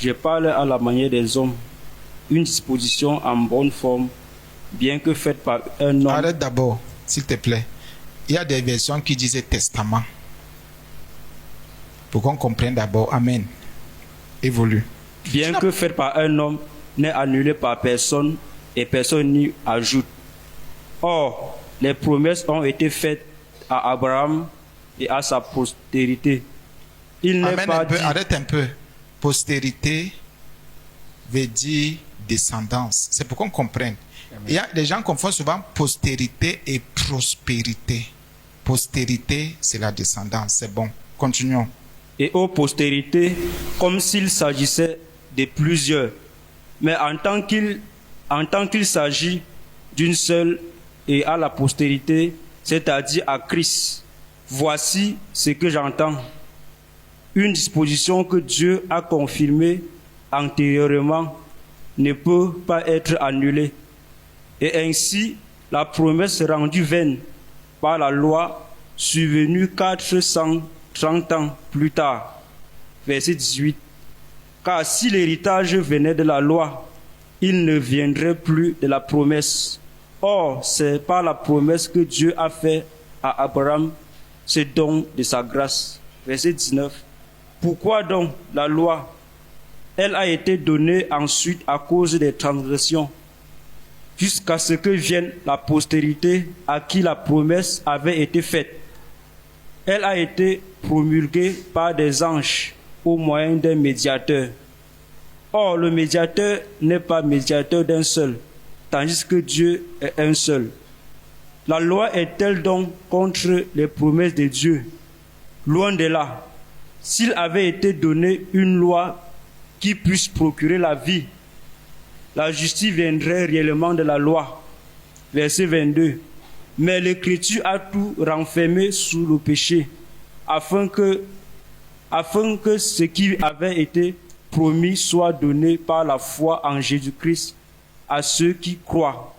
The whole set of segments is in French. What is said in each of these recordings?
je parle à la manière des hommes, une disposition en bonne forme, bien que faite par un homme. Arrête d'abord, s'il te plaît. Il y a des versions qui disaient testament. Pour qu'on comprenne d'abord. Amen. Évolue. Bien que faite par un homme, n'est annulée par personne et personne n'y ajoute. Or, les promesses ont été faites à Abraham et à sa postérité. Il n'est Amen pas un peu, dit... arrête un peu. Postérité veut dire descendance. C'est pour qu'on comprenne. Il y a, les gens confondent souvent postérité et prospérité. Postérité, c'est la descendance. C'est bon. Continuons. et aux postérités, comme s'il s'agissait de plusieurs. Mais en tant qu'il s'agit d'une seule et à la postérité, c'est-à-dire à Christ, voici ce que j'entends. Une disposition que Dieu a confirmée antérieurement ne peut pas être annulée. Et ainsi, la promesse rendue vaine par la loi survenue 430 ans plus tard. Verset 18. Car si l'héritage venait de la loi, il ne viendrait plus de la promesse. Or, c'est par la promesse que Dieu a fait à Abraham ce don de sa grâce. Verset 19. Pourquoi donc la loi? Elle a été donnée ensuite à cause des transgressions, jusqu'à ce que vienne la postérité à qui la promesse avait été faite. Elle a été promulguée par des anges au moyen d'un médiateur. Or, le médiateur n'est pas médiateur d'un seul, tandis que Dieu est un seul. La loi est-elle donc contre les promesses de Dieu? Loin de là. S'il avait été donné une loi qui puisse procurer la vie, la justice viendrait réellement de la loi. Verset 22. Mais l'Écriture a tout renfermé sous le péché, afin que ce qui avait été promis soit donné par la foi en Jésus-Christ à ceux qui croient.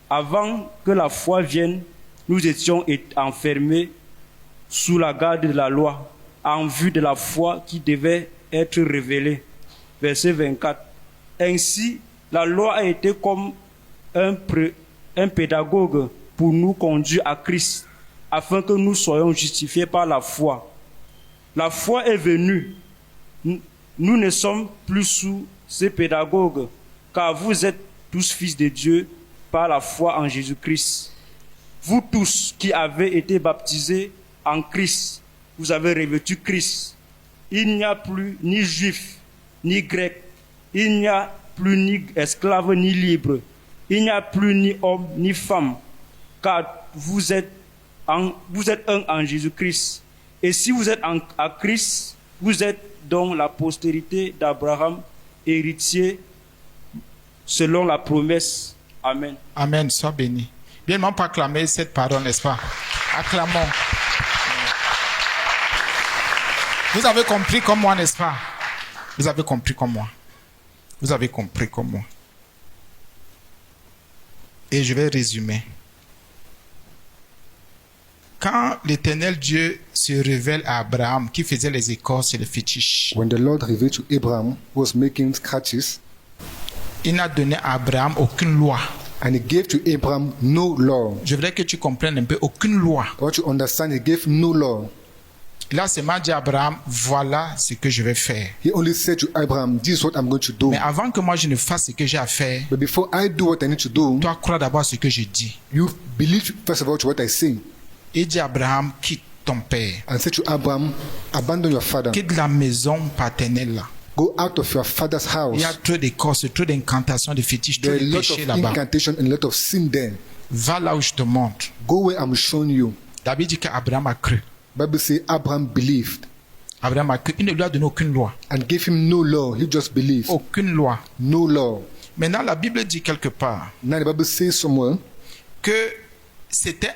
Avant que la foi vienne, nous étions enfermés sous la garde de la loi, en vue de la foi qui devait être révélée. Verset 24. Ainsi, la loi a été comme un pédagogue pour nous conduire à Christ, afin que nous soyons justifiés par la foi. La foi est venue. Nous ne sommes plus sous ce pédagogue, car vous êtes tous fils de Dieu par la foi en Jésus-Christ. Vous tous qui avez été baptisés en Christ, vous avez revêtu Christ. Il n'y a plus ni juif, ni grec. Il n'y a plus ni esclave, ni libre. Il n'y a plus ni homme, ni femme. Car vous êtes un en Jésus-Christ. Et si vous êtes à Christ, vous êtes donc la postérité d'Abraham, héritier selon la promesse. Amen. Amen. Sois béni. Bien, on peut acclamer cette parole, n'est-ce pas? Acclamons. Vous avez compris comme moi, n'est-ce pas? Vous avez compris comme moi. Vous avez compris comme moi. Et je vais résumer. Quand l'Éternel Dieu se révèle à Abraham, qui faisait les écorces et les fétiches, When the Lord revealed to Abraham, who was making scratches, il n'a donné à Abraham aucune loi. and he gave to Abraham no law. Je voudrais que tu comprennes un peu, aucune loi. I want you to understand, he gave no law. Il a seulement dit à Abraham, voilà ce que je vais faire. He only said to Abraham, this is what I'm going to do. Mais avant que moi je ne fasse ce que j'ai à faire, But before I do what I need to do, toi crois d'abord ce que je dis. you believe first of all to what I say. Il dit à Abraham, quitte ton père, And say to Abraham, abandon your father. quitte la maison paternelle là. Go out of your father's house. Il y a trop d'écorces, trop d'incantations, de fétiches, trop There are a de lot péchés of là-bas. incantation and a lot of sin there. Va là où je te montre. Go where I'm showing you. La Bible dit qu'Abraham a cru. Bible say Abraham believed Abraham a cru. Il ne lui a donné aucune loi. and gave him no law. He just believed. Aucune loi. No law. Maintenant, la Bible dit quelque part Now the Bible says somewhere, que c'était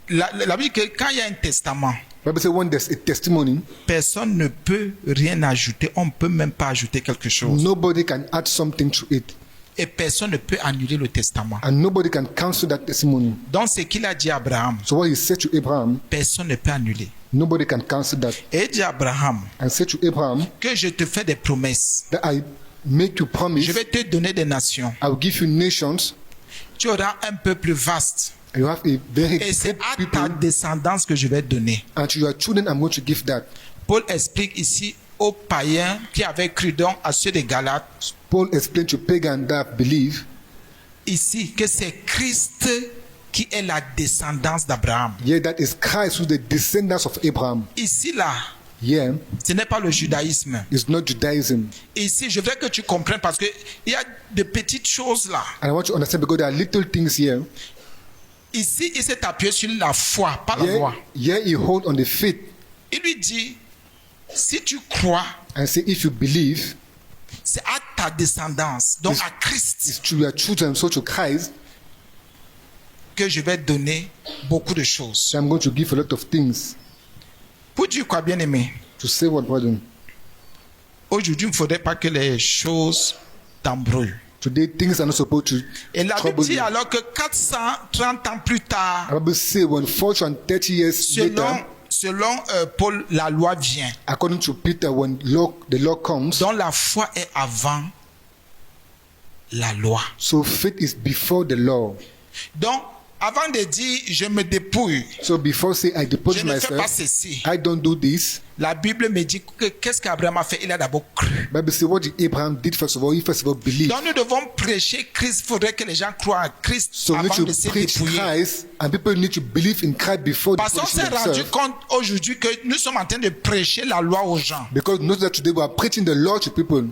la Bible dit que quand il y a un testament, Bible says when there's a testimony, personne ne peut rien ajouter. On ne peut même pas ajouter quelque chose. nobody can add something to it. Et personne ne peut annuler le testament. And nobody can cancel that testimony. Donc, ce qu'il a dit à Abraham, So what he said to Abraham, personne ne peut annuler. Nobody can cancel that. Et il dit à Abraham And say to Abraham que je te fais des promesses. that I make you promise, Je vais te donner des nations. I will give you nations, Tu auras un peuple vaste. and you have a very Et c'est great à people, ta descendance que je vais donner. and to your children I'm going to give that. Paul explique ici aux païens qui avaient cru donc à ceux des Galates, Paul explained to pagan that believe ici que c'est Christ qui est la descendance d'Abraham. yeah, that is Christ who's the descendants of Abraham. Ici, là, Yeah, ce n'est pas le judaïsme. it's not Judaism. Ici, je voudrais que tu comprennes parce qu'il y a de petites choses là. And I want you to understand because there are little things here. Ici, il s'est appuyé sur la foi, pas la loi. Yeah, you hold on the faith Il lui dit, si tu crois, and say if you believe, c'est à ta descendance, donc à Christ, it's to your children, so to Christ, que je vais donner beaucoup de choses. so I'm going to give a lot of things. Pour dire quoi, bien aimé? To say what, brethren? Aujourd'hui, il ne faudrait pas que les choses t'embrouillent. Today things are not supposed to Et la Bible trouble dit you. alors que 430 ans plus tard, The Bible say when 430 years later, selon Paul, la loi vient. according to Peter, when the law comes, Donc la foi est avant la loi. so faith is before the law. Donc, avant de dire je me dépouille, So before say I depose je ne fais pas myself, ceci, I don't do this. la Bible me dit que qu'est-ce qu'Abraham a fait? Il a d'abord cru. Bible say what did Abraham did first of all? He first of all believed. Donc nous devons prêcher Christ. Il faudrait que les gens croient en Christ So we need avant de to se preach dépouiller. Christ, and people need to believe in Christ before Parce qu'on deposing s'est rendu themselves. compte aujourd'hui que nous sommes en train de prêcher la loi aux gens. Because notice that today we are preaching the law to people.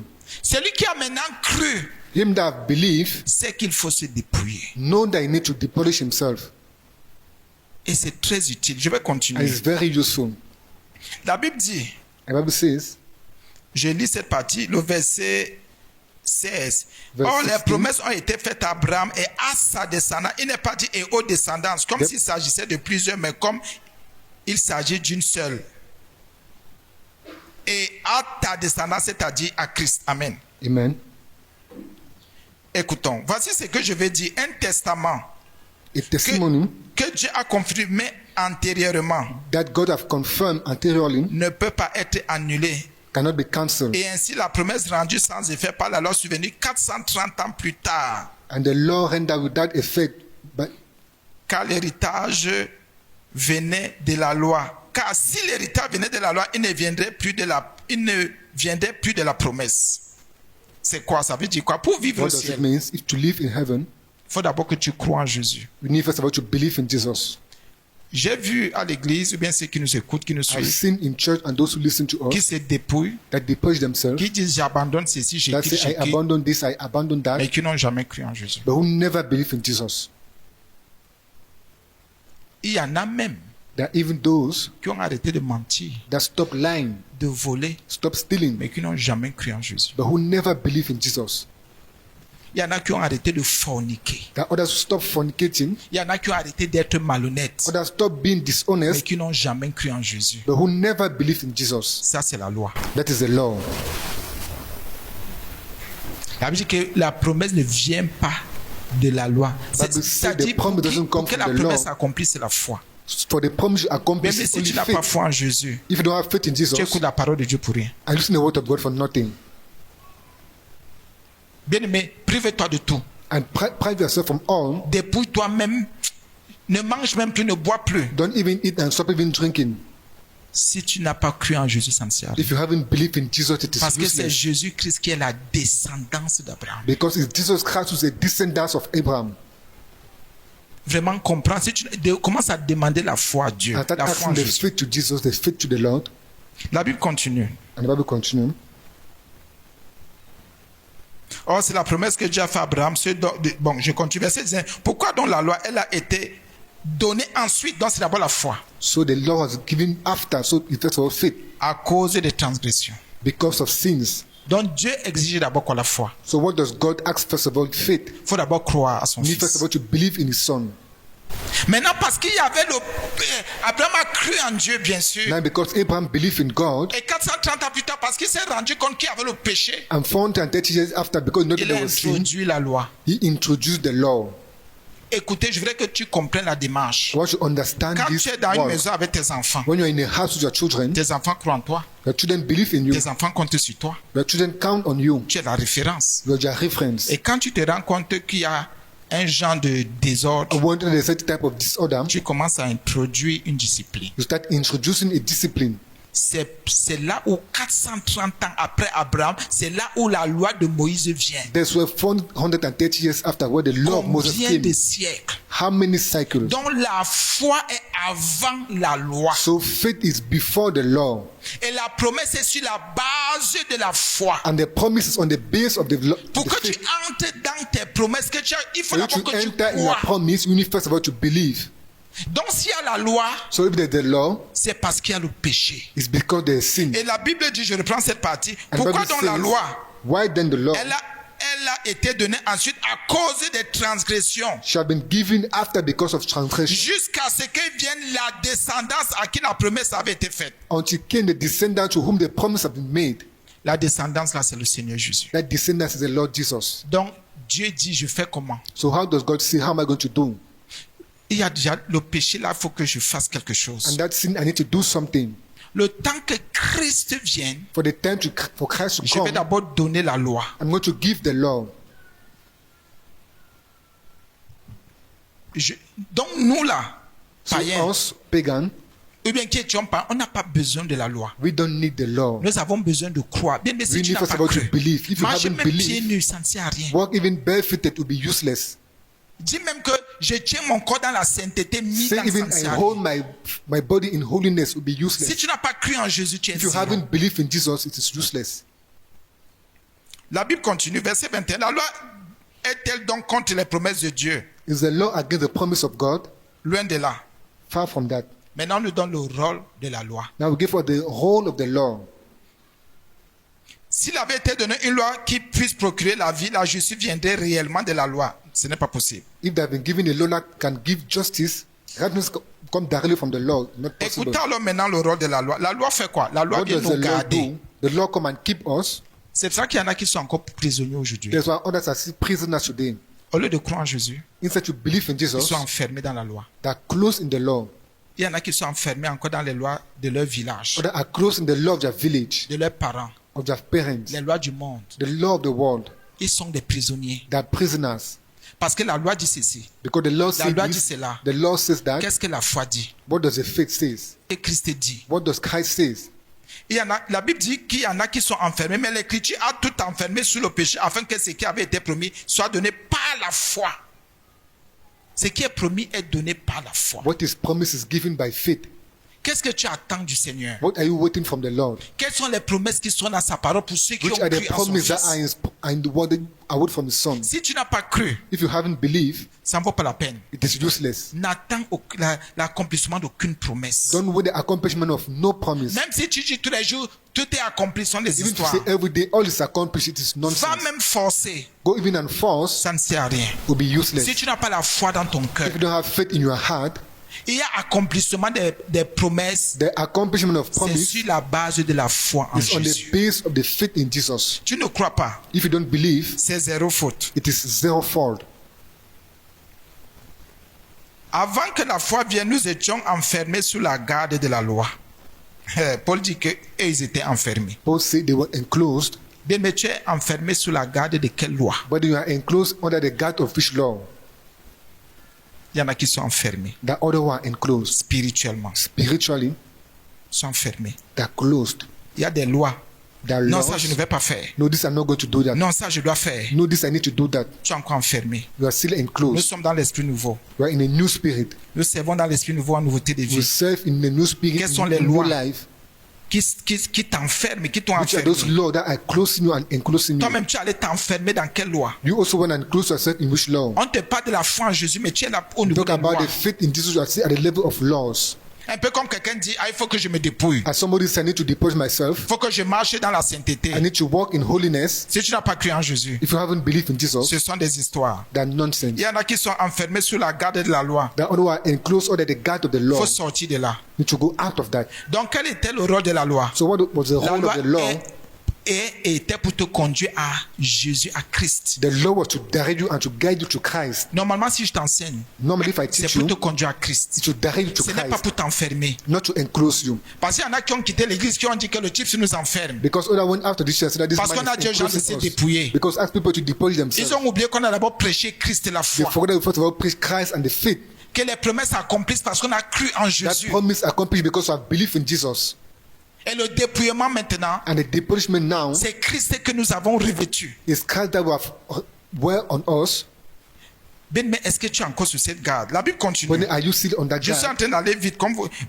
Celui qui a maintenant cru, Him that believe c'est qu'il faut se dépouiller. know that he need to demolish himself. Et c'est très utile. Je vais And continuer. it's very useful. La Bible dit, The Bible says, je lis cette partie, le verset 16. Verse Or, les 16. promesses ont été faites à Abraham et à sa descendance. Il n'est pas dit et aux descendants, comme Yep. s'il s'agissait de plusieurs, mais comme il s'agit d'une seule. Et à ta descendance, c'est-à-dire à Christ. Amen. Amen. Écoutons. Voici ce que je vais dire. Un testament A testimony que Dieu a confirmé antérieurement that God have confirmed anteriorly ne peut pas être annulé. cannot be cancelled. Et ainsi, la promesse rendue sans effet par la loi survenue 430 ans plus tard, And the law rendered without effect, but car l'héritage venait de la loi. Car si l'héritage venait de la loi, il ne viendrait plus de la promesse. C'est quoi? Ça veut dire quoi? Pour vivre what au does it ciel, mean? If to live in heaven, il faut d'abord que tu crois en Jésus. we need first of all to believe in Jesus. J'ai vu à l'église, ou bien ceux qui nous écoutent, qui nous I've suivent, seen in church and those who listen to qui us se dépouillent, that they purge themselves, qui disent j'abandonne ceci, j'ai that quitte, say I j'ai quitte, abandon this, I abandon that, mais qui n'ont jamais cru en Jésus. but who never believe in Jesus. Il y en a même There are even those qui ont arrêté de mentir, that stop lying, de voler, stop stealing, mais qui n'ont jamais cru en Jésus. but who never believe in Jesus. Il y en a qui ont arrêté de forniquer. There are others who stop fornicating, Il y en a qui ont arrêté d'être malhonnêtes, others stop being mais dishonest, qui n'ont jamais cru en Jésus. but who never believe in Jesus. Ça, c'est la loi. That is the law. Ça veut dire que la promesse ne vient pas de la loi. Bible says C'est-à-dire the promise doesn't pour come que from la the promesse law. accomplisse, c'est la foi. For the promise you accomplish Même is si only tu n'as pas faith. foi en Jésus, If you don't have faith in Jesus, tu écoutes la parole de Dieu pour rien. and listen to the word of God for nothing, Bien-aimé, prive-toi de tout. and prive yourself from all, Dépouille-toi même. Ne mange même plus, ne bois plus. don't even eat and stop even drinking. Si tu n'as pas cru en Jésus, ça ne sert à rien. If you haven't believed in Jesus, it is Parce que c'est useless. Jésus-Christ qui est la descendance d'Abraham. Because it's Jesus Christ who is a descendant of Abraham. Vraiment comprendre. Si tu commences à demander la foi à Dieu, And start la foi en asking the Jésus. faith to Jesus, the faith to the Lord. La Bible continue. And the Bible continues. Or, c'est la promesse que Dieu a fait à Abraham. Bon, je continue. Verset 19. Pourquoi donc la loi, elle a été donnée ensuite? Donc, c'est d'abord la foi. So the law was given after, so it first of all faith, À cause des transgressions. because of sins. Donc, Dieu exige d'abord quoi? La foi. So what does God ask first of all? Faith. Il faut d'abord croire à son You need first fils. of all to believe in His Son. Maintenant, parce qu'il y avait Abraham a cru en Dieu, bien sûr. Now because Abraham believed in God, Et 430 ans plus tard, parce qu'il s'est rendu compte qu'il y avait le péché, and 430 years after, because not il there a was sin, introduit la loi. He introduced the law. Écoutez, je voudrais que tu comprennes la démarche. I want you to understand Quand this tu es dans une word. maison avec tes enfants, When you're in a house with your children, tes enfants croient en toi, your children believe in you. tes enfants comptent sur toi, Your children count on you. tu es la référence. You're their reference. Et quand tu te rends compte qu'il y a un genre de désordre, And when there's a certain type of disorder, tu commences à introduire une discipline. you start introducing a discipline. C'est là où 430 ans après Abraham, c'est là où la loi de Moïse vient. That's where 430 years after where the law of Moses Combien came. de siècles? How many cycles? Donc la foi est avant la loi. So faith is before the law. Et la promesse est sur la base de la foi. And the promise is on the base of the law. Pour que tu entres dans tes promesses, il faut For you d'abord to que tu enter in your crois. promise, you need first of all to believe. Donc s'il y a la loi, So if there's the law, c'est parce qu'il y a le péché. it's because there's sin. Et la Bible dit, je reprends cette partie, And the pourquoi Bible donc la says, loi, why then the law elle a été donnée ensuite à cause des transgressions, shall been given after because of transgression, jusqu'à ce que vienne la descendance à qui la promesse avait été faite. until came the descendant to whom the promise had been made. La descendance là, c'est le Seigneur Jésus. That descendant is the Lord Jesus. Donc Dieu dit, je fais comment? So how does God say, how am I going to do? Il y a déjà le péché là, il faut que je fasse quelque chose. And that sin, I need to do something. Le temps que Christ vienne, For the time for Christ to je vais come, d'abord donner la loi. I'm going to give the law. Donc nous là, So païens, us, pagan, ou bien qui étions pas, on n'a pas besoin de la loi. we don't need the law. Nous avons besoin de croire. Bien, mais si We tu need n'as first pas of all to cru, believe. If you marcher haven't même pieds believed, nus, ça ne sert à rien. walk even barefooted will be useless. Dis même que je tiens mon corps dans la sainteté, mis Say dans even ça ne I sert à hold rien. my body in holiness will be Si useless. tu n'as pas cru en Jésus, tu es If you zéro. haven't believed in Jesus, it is useless. La Bible continue, verset 21. La loi est-elle donc contre les promesses de Dieu? Is the law against the promise of God? Loin de là. Far from that. Maintenant, on nous donne le rôle de la loi. Now we give for the whole of the law. S'il avait été donné une loi qui puisse procurer la vie, la justice viendrait réellement de la loi. Ce n'est pas possible. If they have been given a law that can give justice, righteousness come directly from the law. Not possible. Écoutez alors maintenant le rôle de la loi. La loi fait quoi? La loi What vient does the nous law garder. do? The law come and keep us. C'est pour ça qu'il y en a qui sont encore prisonniers aujourd'hui. That's why others are still prisoners today. Au lieu de croire en Jésus, Instead to believe in ils Jesus, sont enfermés dans la loi. they are close in the law. Il y en a qui sont enfermés encore dans les lois de leur village, Others are close in the law of their village, de leurs parents, of their parents, les lois du monde. the law of the world. Ils sont des prisonniers. They are prisoners. Parce que la loi dit ceci. Because the law La says loi dit this, cela. the law says that. Qu'est-ce que la foi dit? What does the faith says? Et Christ dit. What does Christ says? Il y en a, la Bible dit qu'il y en a qui sont enfermés, mais l'Écriture a tout enfermé sous le péché afin que ce qui avait été promis soit donné par la foi. Ce qui est promis est donné par la foi. What is promised is given by faith. Qu'est-ce que tu attends du Seigneur? What are you waiting from the Lord? Quelles sont les promesses qui sont dans sa parole pour ceux qui Which ont are the cru en son promises that Fils? are in the word that are word from the Son? Si tu n'as pas cru, If you haven't believed, ça ne vaut pas la peine. it is useless. N'attends l'accomplissement d'aucune promesse. Don't wait the accomplishment of no promise. Même si tu dis tous les jours, tout est accompli, ce sont des Even if you histoires. say every day all is accomplished, it is Va nonsense. même forcer, Go even and force ça ne sert à rien. will be useless. Si tu n'as pas la foi dans ton cœur, If you don't have faith in your heart, il y a accomplissement des promesses. the accomplishment of C'est promise sur la base de la foi en is on the Jésus. base of the faith in Jesus. Tu ne crois pas, If you don't believe, c'est zéro faute. it is zero fault. Avant que la foi vienne, nous étions enfermés sous la garde de la loi. Paul dit qu'ils étaient enfermés. Paul said they were enclosed, Bien, mais tu es enfermé sous la garde de quelle loi? but you are enclosed under the guard of which law? Il y en a qui sont enfermés The other one enclosed. spirituellement. Spiritually, Ils sont enfermés. they are closed. Il y a des lois. They are Non, laws. ça je ne vais pas faire. No, this I'm not going to do that. Non, ça je dois faire. No, this I need to do that. Tu es encore enfermé. You are still Nous enclosed. sommes dans l'esprit nouveau. You are in a new spirit. Nous servons dans l'esprit nouveau en nouveauté de You vie. serve in the new spirit, Quelles sont in les new lois? life. Qui t'enferment, qui t'ont Which are those enfermé. laws that are closing you and enclosing you? Toi-même, tu allais t'enfermer dans quelle loi? You also want to enclose yourself in which law? On te parle de la foi en Jésus, mais tu es là au niveau Talk de about loi. the faith in Jesus. You are still at the level of laws. Un peu comme quelqu'un dit, ah, il faut que je me dépouille. As somebody said, I need to depose myself. Il faut que je marche dans la sainteté. I need to walk in holiness. Si tu n'as pas cru en Jésus, If you haven't believed in Jesus, ce sont des histoires. they're nonsense. Il y en a qui sont enfermés sous la garde de la loi. The other one enclosed under the guard of the Il law. faut sortir de là. You need to go out of that. Donc, quel était le rôle de la loi? So what was the La whole loi of the law? est et était pour te conduire à Jésus, à Christ. The law was to direct you and to guide you to Christ. Normalement, si je t'enseigne, Normally, if I c'est teach pour you, te conduire à Christ. it should direct you to Ce n'est pas Christ, pour t'enfermer. not to enclose you. Parce qu'il y en a qui ont quitté l'église, qui ont dit que le type nous enferme. Because other one after this, said that this Parce man qu'on a is dit aux gens de se enclosing us. dépouiller. Because ask people to deposit Ils themselves. ont oublié qu'on a d'abord prêché Christ et la They foi. forget that we first of all preach Christ and the faith. Que les promesses s'accomplissent parce qu'on a cru en That Jésus. promise accomplished because of belief in Jesus. Et le dépouillement maintenant, And the depolishment now c'est Christ que nous avons revêtu. is Christ that we have wear on us. Ben, mais est-ce que tu es encore sur cette garde? La Bible continue. When are you still on that Je suis en guard? train d'aller vite.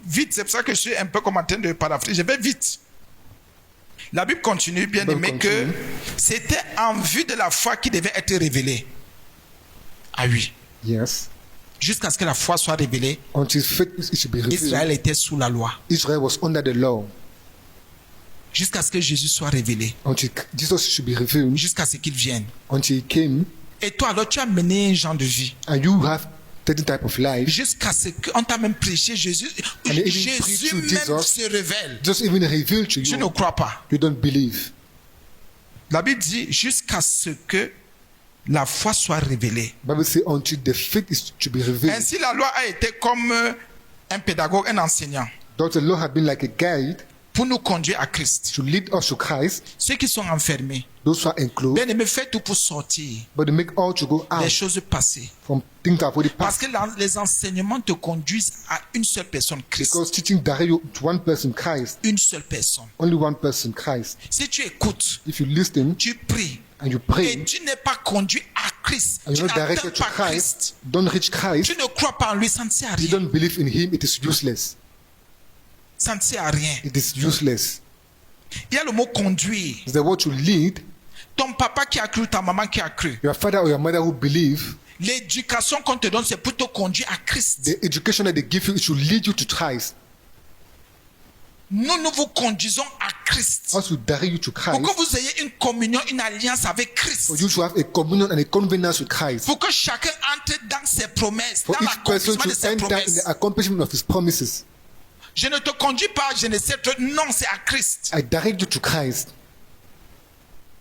Vite, c'est pour ça que je suis un peu comme en train de paraphraser. Je vais vite. La Bible continue, bien Bible aimé, que continue. c'était en vue de la foi qui devait être révélée. Ah oui. Yes. Jusqu'à ce que la foi soit révélée, Until faith it should be Israël revealed. était sous la loi. Israel was under the law. Jusqu'à ce que Jésus soit révélé. Until Jesus should be revealed. Jusqu'à ce qu'il vienne. Until he came. Et toi, alors, tu as mené un genre de vie. And you have certain type of life. Jusqu'à ce qu'on t'a même prêché Jésus. And even Jésus preach to même Jesus. se révèle. Just even revealed to Tu ne you. crois pas. You don't believe. La Bible dit jusqu'à ce que la foi soit révélée. Bible says until the faith is to be revealed. Ainsi, la loi a été comme un pédagogue, un enseignant, Thus the law had been like a guide pour nous conduire à Christ. to lead us to Christ. Ceux qui sont enfermés, Those who are enclosed, bien aimé, fais tout pour sortir but they make all to go des out choses passées. from things that have already Parce passed. que les enseignements te conduisent à une seule personne, Christ. Because teaching direct you to one person, Christ, Une seule personne. only one person, Christ. Si tu écoutes, If you listen tu pries, and you et pray tu n'es pas conduit à Christ, and tu you're not n'atteins directed to pas Christ, Christ, don't reach Christ, tu ne crois pas en lui, ça ne sert à you rien. don't believe in Him, it is useless. Ça ne sert à rien. It is useless. Il y a le mot conduire. It's the word to lead. Ton papa qui a cru, ta maman qui a cru. Your father or your mother who believe, L'éducation qu'on te donne, c'est pour te conduire à Christ. the education that they give you, it should lead you to Christ. Nous, nous vous conduisons à Christ. Also direct you to Pour Christ. que vous ayez une communion, une alliance avec Christ. For you to have a communion and a covenant with Christ. Pour que chacun entre dans ses promesses, For dans each person l'accomplissement de to ses enter in promesses. the accomplishment of His promises. Je ne te conduis pas, je ne sais trop. Non, c'est à Christ. I direct you to Christ.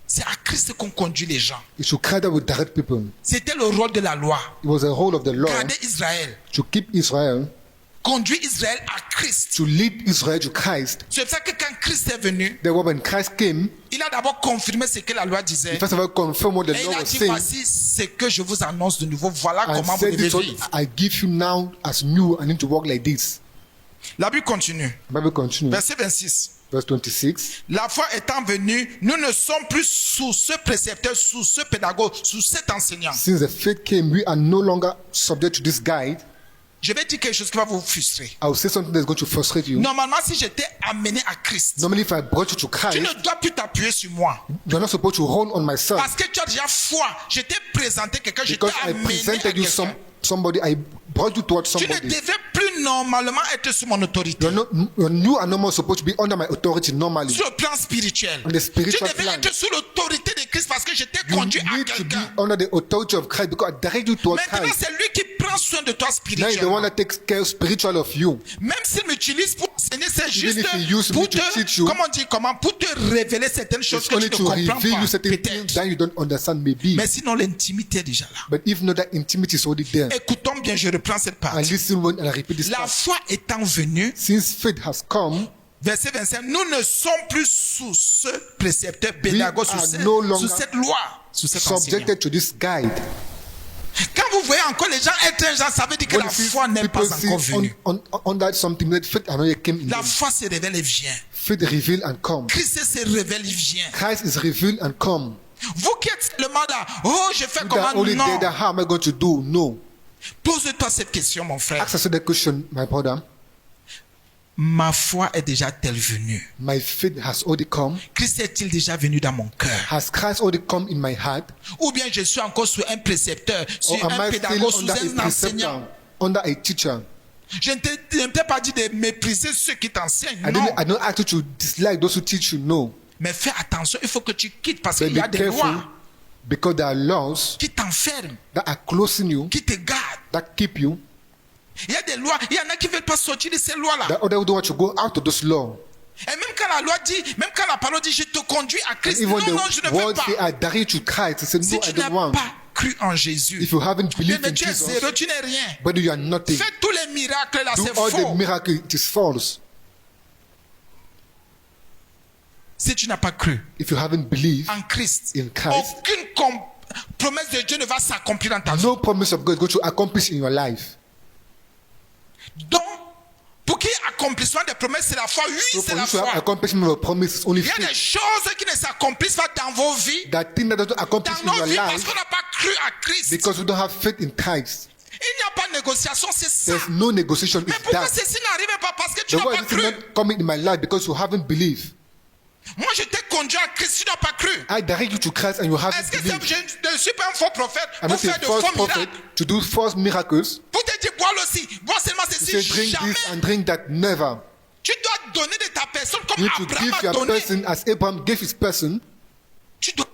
C'est à Christ qu'on conduit les gens. It should Christ that will direct people. C'était le rôle de la loi. It was a role of the law Garder Israël. to keep Israel, Conduire Israël à Christ. to lead Israel to Christ. C'est pour ça que quand Christ est venu, Then when Christ came, il a d'abord confirmé ce que la loi he disait. first of all confirmed what the Et il law a was dit, saying voici ce que je vous annonce de nouveau. Voilà and comment vous said devez this what vivre. I give you now as new and need to walk like this. La Bible continue. Bible continues, Verset 26. verse 26. La foi étant venue, nous ne sommes plus sous ce précepteur, sous ce pédagogue, sous cet enseignant. Since the faith came, we are no longer subject to this guide. Je vais dire quelque chose qui va vous frustrer. I will say something that's going to frustrate you. Normalement, si j'étais amené à Christ, Normally, if I brought you to tu Christ, ne dois plus t'appuyer sur moi. you're not supposed to hold on myself Parce que tu as déjà foi. Je t'ai présenté quelqu'un, je t'ai because I amené à presented you quelqu'un. somebody. I brought you towards Tu ne somebody. devais plus normalement être sous mon autorité. You are no more supposed to be under my authority normally. Sur le plan spirituel. On the spiritual Tu devais plan. être sous l'autorité de Christ parce que je t'ai You conduit à need to be quelqu'un. under the authority of Christ because I direct you towards Maintenant, Christ. c'est lui qui prend soin de toi Now he's the one spirituellement. that takes care spiritual of you. Même s'il m'utilise pour enseigner, c'est Even juste if he used me pour to te, teach you, comment on dit, pour te révéler certaines choses It's que tu only ne to comprends reveal you pas. certain things Peut-être. that you don't understand maybe. Mais sinon, l'intimité est déjà là. But if not, that intimacy is already there. Écoutons bien, je reprends cette And partie. listen when I repeat this La part. foi étant venue, Since faith has come, verset 25, nous ne sommes plus sous ce précepteur we pédagogue, are sous, no longer sous cette loi, sous cet enseignant. subjected to this guide. Quand vous voyez encore les gens être un genre, ça veut dire que When la you see foi n'est people pas see encore venue. on that something that faith has not yet came in La them. foi se révèle et vient. Faith reveal and come. Christ se révèle, il vient. Christ is revealed and come. Vous qui êtes le là, oh, je fais You comment? that only Non. there that how am I going to do? No. Pose-toi cette question, mon frère. Ask yourself the question, my brother. Ma foi est déjà-t-elle venue? My faith has already come. Christ est-il déjà venu dans mon cœur? Has Christ already come in my heart? Ou bien je suis encore sous un précepteur, Or sur am un I still pédagogue, sous under a un enseignant? preceptor, under a teacher? Je ne t'ai pas dit de mépriser ceux qui t'enseignent, I non. don't ask you to dislike those who teach you, no. Mais fais attention, il faut que tu quittes parce But qu'il y a be des careful lois because there are laws qui t'enferment, that are closing you, qui te gardent. that keep you, Il y a des lois, il y en a qui ne veulent pas sortir de ces lois-là. that other don't want to go out of those laws. Et même quand la loi dit, même quand la parole dit, je te conduis à And Christ. even Non, non, je the ne veux word say, pas. I direct you to Christ. He said, Si no, tu I n'as don't want. pas cru en Jésus, If you haven't believed mais in tu es Jesus, zéro, tu n'es rien. but you are nothing. Fais tous les miracles là, Do c'est all the faux. miracles, it is false. Si tu n'as pas cru If you haven't believed, en Christ, In Christ. aucune promesse de Dieu ne va s'accomplir dans ta vie. no promise of God is going to accomplish in your life. Donc, pour qu'il y ait accomplissement des promesses, c'est la foi. Oui, So c'est for la you to have foi. accomplishment of promises, only Il y a des faith. choses qui ne s'accomplissent pas dans vos vies, That thing that doesn't accomplish dans in nos your vies, parce life qu'on n'a pas cru à Christ. because you don't have faith in Christ. Il n'y a pas de négociation, c'est ça. There's no negotiation. Mais It's pourquoi that. ceci n'arrive pas? Parce que tu The n'as word pas is cru. not coming in my life because you haven't believed. Moi, je t'ai conduit à Christ, tu n'as pas cru. I direct you to Christ and you Est-ce haven't que believed. je ne suis pas un faux prophète I'm pour not faire a de false faux prophet miracles? to do false miracles. Pour te dire, bois aussi. Bois seulement You ceci. say drink Jamais. this and drink that. Never. Tu dois donner de ta personne You comme need to Abraham give a your donné. person as Abraham gave his person. Tu dois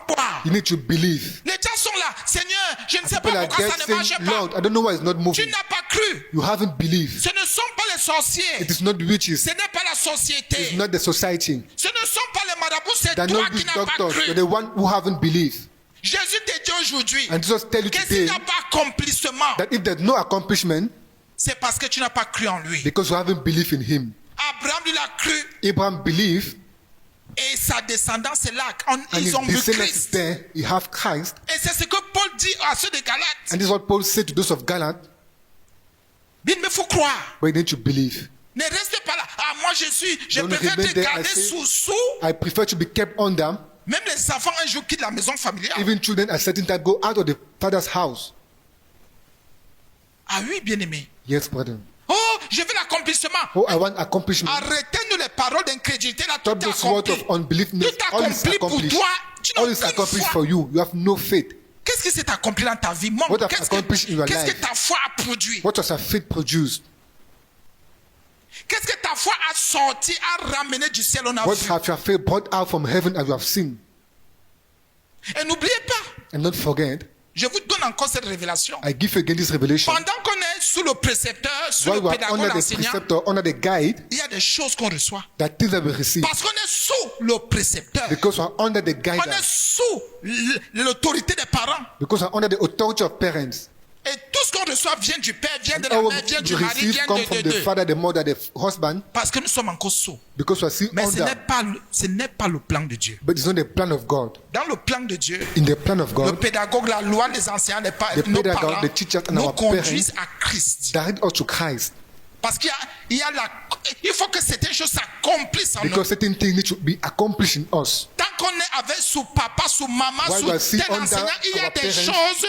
croire. You need to believe. Les gens sont là. Seigneur, je ne sais People pas are pourquoi dead ça ne marche saying, pas. Lord, I don't know why it's not Tu moving. n'as pas cru. You haven't believed. Ce ne sont pas les sorciers. It is not the witches. Ce n'est pas la It's société. not the society. Ce ne sont pas les marabouts. C'est They're toi not qui these n'as pas doctors. cru. You're the one who haven't believed. Jésus te dit aujourd'hui And Jesus tell you que s'il today n'y a pas accomplissement, that if there's no accomplishment, c'est parce que tu n'as pas cru en lui. because you haven't believed in him. Abraham, il a cru Abraham believed, et sa descendance est là. and his Ils ont vu descendants is Christ. there. He have Christ. Et c'est ce que Paul dit à ceux de Galates. And this is what Paul said to those of Galaad. Bien, mais il faut croire. But you need to believe. Ne restez pas là. Ah, moi je Don't préfère remain te there garder and say- sous. I prefer to be kept under. Même les enfants un jour quittent la maison familiale. Even children at certain time go out of the father's house. Ah oui, bien aimé. Yes, brother. Oh, je veux l'accomplissement. Oh, I want accomplishment. Arrêtez-nous les paroles d'incrédulité. Là, tout Stop est this word accompli. of unbelief. Tout est All is accompli pour accomplished. toi. Tu n'as All is aucune accomplished foi. for you. You have no faith. Qu'est-ce qui s'est accompli dans ta vie? Montre. What have Qu'est-ce accomplished in your qu'est-ce que life? ta foi a produit? What does our faith produce? Qu'est-ce que ta foi a sorti, a ramené du ciel? On a What vu. have your faith brought out from heaven as you have seen? Et n'oubliez pas, And not forget, je vous donne encore cette révélation. I give you again this revelation. Pendant qu'on est sous le précepteur, sous While le we are pédagogue, under the l'enseignant, preceptor, under the guide, il y a des choses qu'on reçoit. that things that we receive. Parce qu'on est sous le précepteur. Because we are under the On est guidance. sous l'autorité des parents. Because we are under the authority of parents. Et tout ce qu'on reçoit vient du père, vient de la All mère, vient du we mari, receive vient come de from deux. the father, the mother, the husband. Parce que nous sommes encore sous. Because we are still Mais ce under. n'est pas le plan de Dieu. But it's not the plan of God. Dans le plan de Dieu, In the plan of le God, pédagogue, la loi, les enseignants, The nos pedagogue, parents the teachers and nous our conduisent à Christ. direct us to Christ. Parce il faut que certaines choses s'accomplissent en nous. Because certain things need to be accomplished in us. Tant qu'on est avec sous papa, sous maman, While sous we are still tel under enseignant, il y a our des parents. choses.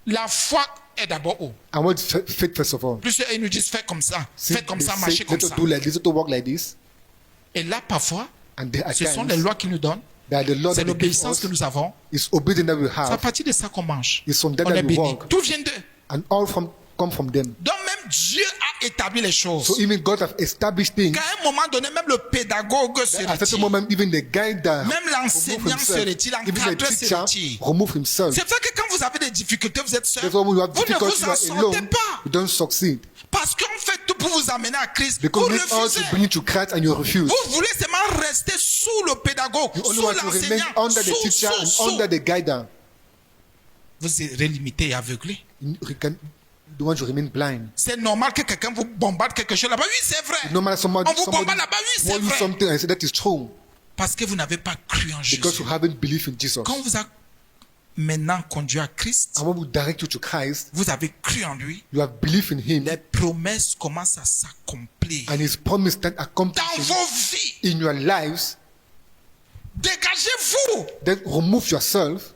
La foi est d'abord haut. And what is faith first of all? Plus ils nous disent faites comme ça, See, faites comme they ça, say, marchez comme let us ça. do like this, let us walk like this. Et là, parfois, And there are ce sont times les lois qu'ils nous donnent. that the Lord C'est that they give l'obéissance us que nous avons. is obedience that we C'est à have, partir de ça qu'on mange. It's from that On that est we béni. walk. Tout vient d'eux. and all come from them. Donc même Dieu a établi les choses. So even God have established things. Qu'à un moment donné, même le pédagogue se At a certain retire. moment, even the guy that Même remove l'enseignant se himself, retire, even the l'encadreur se teacher retire. remove himself. C'est pour ça que quand vous avez des difficultés, vous êtes seul. That's why when you have Vous ne difficulty, vous you en are sortez alone, pas. you don't succeed. Parce qu'on fait tout pour vous amener à Christ. Because Vous we need all refusez. to bring you to Christ and you refuse. Vous voulez seulement rester sous le pédagogue, You only sous want to remain l'enseignant, under the teacher and sous. under the guidance. Vous serez limité et aveuglé. You don't want to remain blind. C'est normal que quelqu'un vous bombarde quelque chose là-bas. Oui, c'est vrai. No matter On vous somebody bombarde là-bas. Oui, c'est want you vrai. something and say that is true Parce que vous n'avez pas cru en because Jésus. you haven't believed in Jesus. Quand on vous a maintenant conduit à Christ, And when we direct you to Christ, vous avez cru en lui, you have believed in Him, les promesses commencent à s'accomplir and His promise that dans accomplishes vos vies. in your lives. Dégagez-vous. Then remove yourself.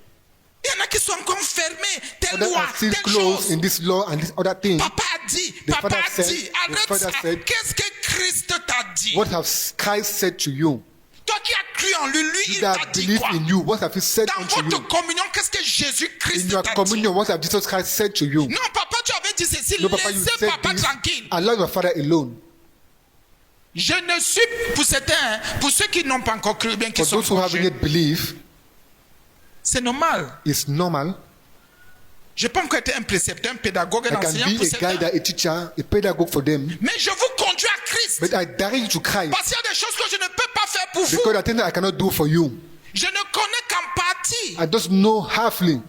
Il y en a qui sont encore fermés. Telle Others loi, are still telle closed chose. in this law and this other thing. Papa a dit, The papa father a said, dit, the arrête father ça. said, Qu'est-ce que Christ t'a dit? What has Christ said to you? Toi qui as cru en lui, lui, You il that t'a dit believe quoi? in you, what have He said Dans unto votre you? communion, qu'est-ce que Jésus-Christ In your t'a dit? communion, what have Jesus Christ said to you? Non, papa, tu avais dit ceci. No, Papa, you Laissez said papa this. tranquille. Allow your father alone. Je ne suis, pour certains, hein, pour ceux qui n'ont pas encore cru, bien qu'ils For sont those who haven't jeunes, yet believed, c'est normal. it's normal. Je peux encore être un précepteur, un pédagogue, un I can enseignant be pour a certains. guide, a teacher, a pedagogue for them. Mais je vous conduis à Christ. But I direct you to Christ. Parce qu'il y a des choses que je ne peux pas faire pour vous. Because the thing that I cannot do for you. Je ne connais qu'en partie. I just know halfly.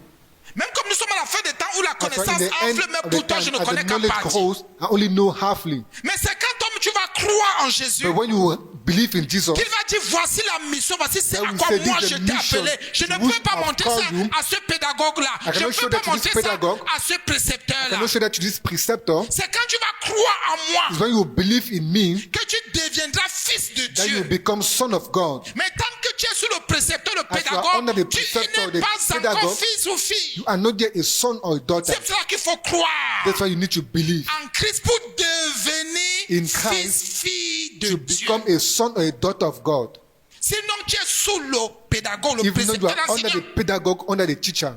Même comme nous sommes à la fin des temps où la That's why connaissance in the end enfle, mais of the pourtant time, je ne as connais the qu'en knowledge partie. grows, I only know halfly. Mais c'est quand tu vas croire en Jésus But when you believe in Jesus, qu'il va dire voici la mission, voici c'est That à will quoi say, moi this is je the t'ai mission appelé. Je ne to which peux pas I've montrer ça called you. à ce pédagogue-là. I Je cannot ne show peux that pas to this montrer ça pedagogue. à ce I précepteur-là. cannot show that to this preceptor. C'est quand tu vas croire en It's moi when you believe in me que tu deviendras fils de that you Dieu. become son of God. Mais tant que tu es sous le précepteur, le As you are under pédagogue, the tu preceptor, n'es the pas encore pedagogue, fils ou fille. You are not yet a son or a daughter. C'est pour cela qu'il faut croire That's why you need to believe en Christ pour devenir In fils, Christ fille de to Dieu. become a son or a daughter of God. Sinon, tu es sous le pédagogue, le Even though you précepteur, are under l'enseignant. the pedagogue, under the teacher.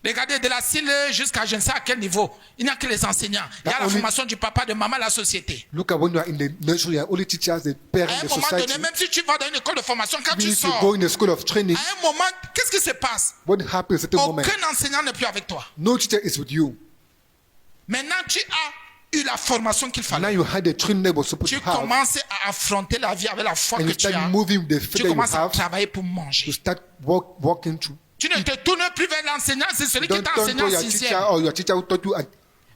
Regardez, de la CIL jusqu'à je ne sais à quel niveau, il n'y a que les enseignants. Il y a That la only- formation du papa, de maman, la société. Look at when you are in the nursery, you are only teachers, the À parents, un the moment donné, society. même si tu vas dans une école de formation, quand You tu need to sors, go in the school of training. à un moment, qu'est-ce qui se passe? What happens at a certain moment? Aucun enseignant n'est plus avec toi. No teacher is with you. Maintenant, tu as eu la formation qu'il Now fallait. you had the training that was supposed Tu to have. commences à affronter la vie avec la foi And que you tu as. start moving with the faith Tu that you commences à have travailler pour to manger. start walking through. Tu ne te tournes plus vers l'enseignant, c'est celui qui Don't t'a turn enseigné to en your teacher sixième. or your teacher who taught you.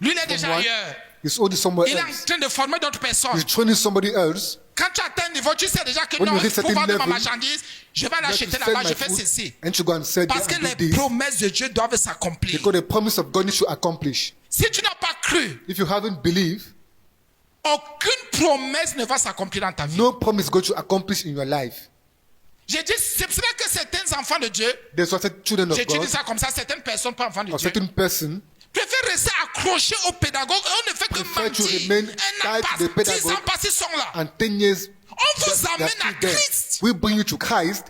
Lui, il est déjà Someone. ailleurs. It's only somewhere Il est en else. train de former d'autres personnes. He's training somebody else. Quand tu atteins un niveau, tu sais déjà que When non, you reach pour certain vendre ma level, marchandise, je vais You have l'acheter to là-bas, sell je my fais food ceci. and to go and sell Parce que there and les do this. promesses de Dieu doivent s'accomplir. Because the promise of God needs to accomplish. Si tu n'as pas cru, If you haven't believed, aucune promesse ne va s'accomplir dans ta vie. no promise is going to accomplish in your life. J'ai dit, c'est pour cela que certains enfants de Dieu, There's certain children of j'utilise God ça comme ça, certaines personnes, pas enfants de or Dieu, certain person préfèrent rester accrochés au pédagogue et on ne fait que prefer to mentir. remain Un an tied to the passe, 10 pedagogue ans passent, ils sont là. and 10 years On vous they are amène still à there. Christ. We bring you to Christ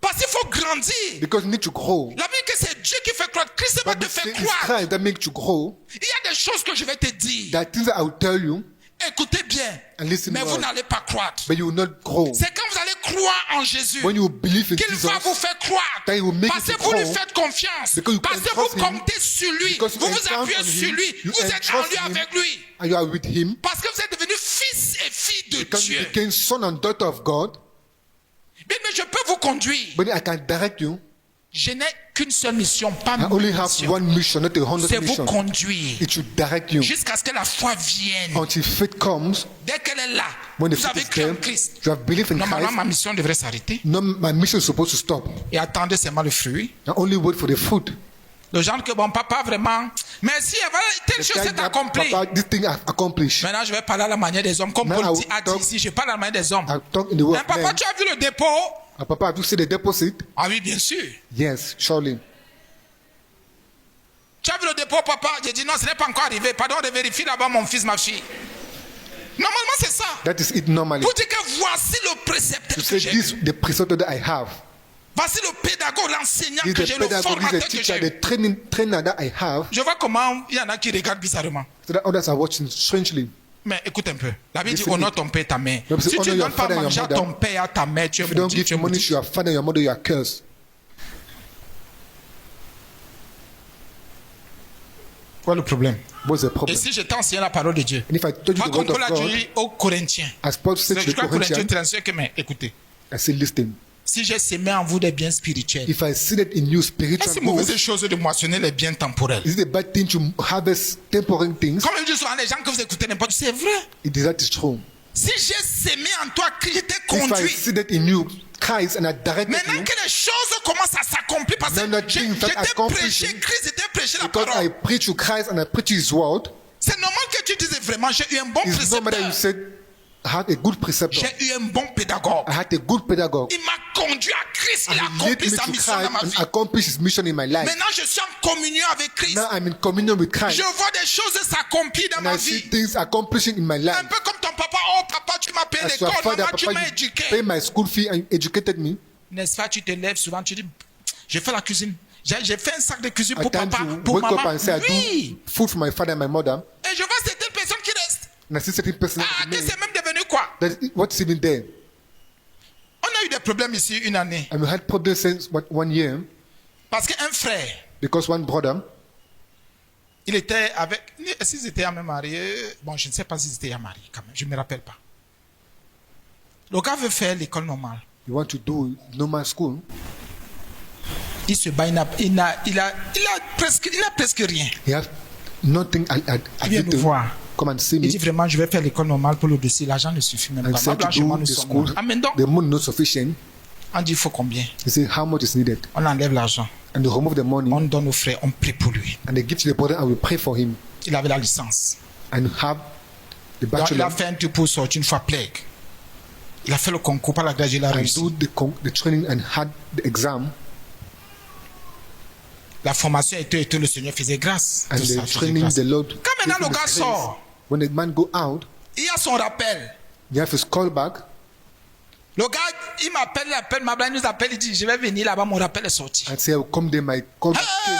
Parce qu'il faut grandir. because you need to grow. La vie que c'est Dieu qui fait croire. Christ va But te it's faire croire. Christ that makes you grow. Il y a des choses que je vais te dire. There are things that I will tell you, Écoutez bien. And listen Mais vous well. n'allez pas croire. but you will not grow. C'est quand vous allez croire en Jésus When you believe in qu'il Jesus, va vous faire croire. that he will make Parce you que vous lui grow. faites confiance. Because you Parce can que vous trust him. comptez sur lui. Because you Vous vous can count appuyez on sur him. lui. You Vous êtes en entrust lui him. avec lui. and you are with him, Parce que vous êtes devenus fils et filles de because you Dieu. became son and daughter of God. Mais je peux vous conduire. But I can direct you. Je n'ai qu'une seule mission, pas I only mille have missions. one mission, not a 100 C'est vous mission. conduire. It should direct you Jusqu'à ce que la foi vienne. until faith comes. Dès qu'elle est là, When the vous faith avez is cru en there, Christ. you have believed in Normalement, Christ. ma mission devrait s'arrêter. No, my mission is supposed to stop. Et attendez seulement le fruit. I only wait for the fruit. Le genre que bon papa vraiment. Mais si telle The chose time s'est that, accomplie. Papa, this thing I've accomplished. Maintenant, je vais parler à la manière des hommes. Comme Now Paul I will a dit talk- ici, je parle à la manière des hommes. I talk in the way Mais of papa, men. tu as vu le dépôt? Papa, have you seen the deposit? Ah oui, bien sûr. Yes, surely. Tu as vu le dépôt, papa? J'ai dit non, ce n'est pas encore arrivé. Pardon, de vérifier là-bas mon fils, ma fille. Normalement, c'est ça. That is it normally. Pour dire que voici le précepteur To que say j'ai. this, the preceptor that I have. Voici le pédagogue, l'enseignant This que is j'ai, the le pedagogue, this is formateur the que teacher, j'ai. the trainer that I have. Je vois comment il y en a qui regardent bizarrement. So that others are watching strangely. Mais écoute un peu. La Bible dit Listen honore it. ton père et ta mère. Bible says, Si tu honor ne your donnes pas father and manger à your mother. ton père et à ta mère, tu es If you don't maudit, give tu es money maudit. to your father and your mother, you are cursed. Quoi le problème? What's the Et problem? si je t'ai enseigné la parole de Dieu? And if I told you Moi, the comme word Paul a of God, dit aux Corinthiens. as Paul said to Je the crois que Corinthiens Corinthians, 35 que, mais écoutez. I say, listen, Si j'ai semé en vous des biens spirituels, if I seeded in you spiritual est-ce une mauvaise goods, chose de moissonner les biens temporels? is it a bad thing to harvest temporary things? Comme je dis souvent, les gens que vous écoutez n'importe, c'est vrai. That is true. Si j'ai semé en toi, Christ, je t'ai If I conduit. seeded in you Christ and I directed Maintenant you, que les choses commencent à s'accomplir, parce que Now that things that j'étais accomplishing, prêché Christ, j'étais prêché la because I parole. preach to Christ and I preach His word, C'est normal que tu dises vraiment, j'ai eu un bon it's normal that you précepteur. said, I had a good preceptor. J'ai eu un bon pédagogue. I had a good pedagogue. Il m'a conduit à Christ. Il a And he led accompli me sa to mission dans ma Christ vie. and accomplished His mission in my life. Maintenant, je suis en communion avec Christ. Now I'm in communion with Christ Je vois des choses s'accomplir dans and ma I see vie. things accomplishing in my Un life. peu comme ton papa. Oh, papa, tu m'as payé As your l'école. father, Maman, tu Papa, m'as you éduqué. pay my school fee and educated me. N'est-ce pas, tu te lèves souvent, tu dis, j'ai fait la cuisine. J'ai fait un sac de cuisine At pour times papa, you pour wake up maman. and say, I Oui. do food for my father and my mother. Et je vois certaines personnes qui restent. And I see certain person Ah, que that c'est même devenu quoi? what's even there. On a eu des problèmes ici une année. And we had problems since one year Parce qu'un frère, because one brother, Il était avec... Est-ce qu'ils étaient même mariés? Bon, je ne sais pas s'ils étaient mariés quand même. Je ne me rappelle pas. Le gars veut faire l'école normale. You want to do normal school? Il se bat, il n'a presque rien. He has nothing Il vient nous voir. Come and see Il me. dit vraiment, je vais faire l'école normale pour le dossier. L'argent ne suffit même And pas. said to Blanchiment, do nous the sommes school. morts. Amen donc. The money not sufficient. On dit, il faut combien? He said, how much is needed? On enlève l'argent. And they remove the money On donne aux frères, on prie pour lui. and they give to the brother and we pray for him Il avait la licence. and have the Donc, il bachelor a fait un truc pour sortir une fois plague. Il a fait le concours par la grâce, il a and réussi. do the training and had the exam La formation était le Seigneur faisait grâce. and Tout ça the faisait training grâce. the Lord. Quand maintenant le gave him gars the sort, grace. When the man go out, il y a son rappel. you have his call back. Le gars, il m'appelle, il nous appelle, il dit, je vais venir là-bas, mon rappel est sorti. And say, I will come there, my call back came.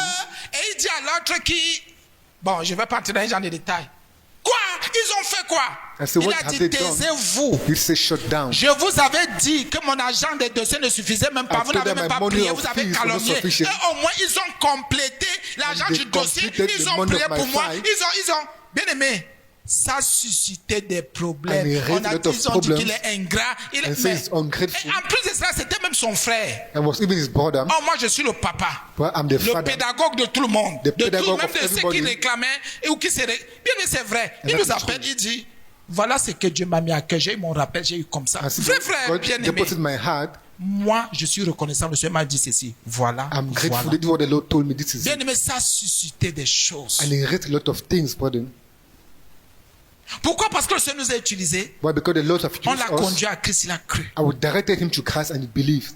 Et il dit à l'autre qui... Bon, je ne vais pas entrer dans les gens de détails. Quoi? Ils ont fait quoi? I said, Il what a have dit, they done? taisez-vous. He said, shut down. Je vous avais dit que mon agent de dossier ne suffisait même pas. I Vous told n'avez them même my pas money prié, of vous avez fees was not calomnié. Et sufficient. au moins, ils ont complété l'argent And du they dossier. completed Ils the ont money prié of my pour moi. file. Ils ont... Bien aimé, ça suscitait des problèmes. And he raised a lot of Ils ont dit problems. qu'il est ingrat. And say he's ungrateful. Et en plus de cela, c'était même son frère. And was even his brother. Oh, moi, je suis le papa. Well, I'm the Le father. pédagogue de tout le monde. The De tout, pedagogue même of de ceux qui everybody. réclamaient et ou qui se... Bien, mais c'est vrai. And Il that nous is appelle, true. il dit, voilà ce que Dieu m'a mis à cœur. J'ai eu mon rappel, j'ai eu comme ça. I said, Vrai frère, God bien aimé. deposited my heart. Moi, je suis reconnaissant. Le Seigneur m'a dit ceci. Voilà. I'm grateful voilà. that what the Lord told me. This is Bien it. aimé, ça suscitait des choses. And he raised a lot of things, brother. Pourquoi? Parce que le Seigneur nous a utilisés. Why? Because the Lord have On used l'a us. conduit à Christ, il a cru. I would directed him to Christ and he believed.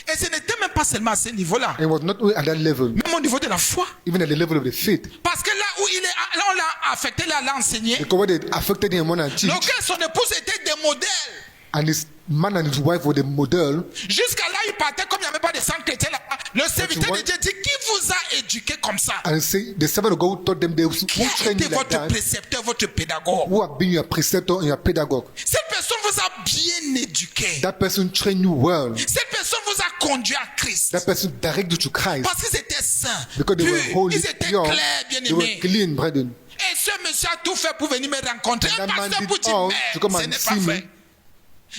Et ce n'était même pas seulement à ce niveau-là. And it was not only at that level, Même au niveau de la foi. even at the level of the faith. Parce que là où il est, là on l'a affecté, là, l'a enseigné. Because when they affected him one and teach, Donc son épouse était des modèles. and his man and his wife were the model. Jusqu'à là, il partait comme il n'y avait pas de sang chrétien là. Le serviteur de Dieu dit, qui vous a éduqué comme ça? And say the servant of God taught them they who Qui a trained été you like votre that, précepteur, votre pédagogue? who have been your preceptor and your pedagogue. Cette personne vous a bien éduqué. That person trained you well. Cette personne vous a conduit à Christ. That person directed you to Christ Parce qu'ils étaient saints, because they were purs, holy, ils étaient pure, clairs, bien they were aimés. clean, brethren. Et ce monsieur a tout fait pour venir me rencontrer. And Un that man pasteur did pour dire, all mais to come ce and n'est see pas me. vrai.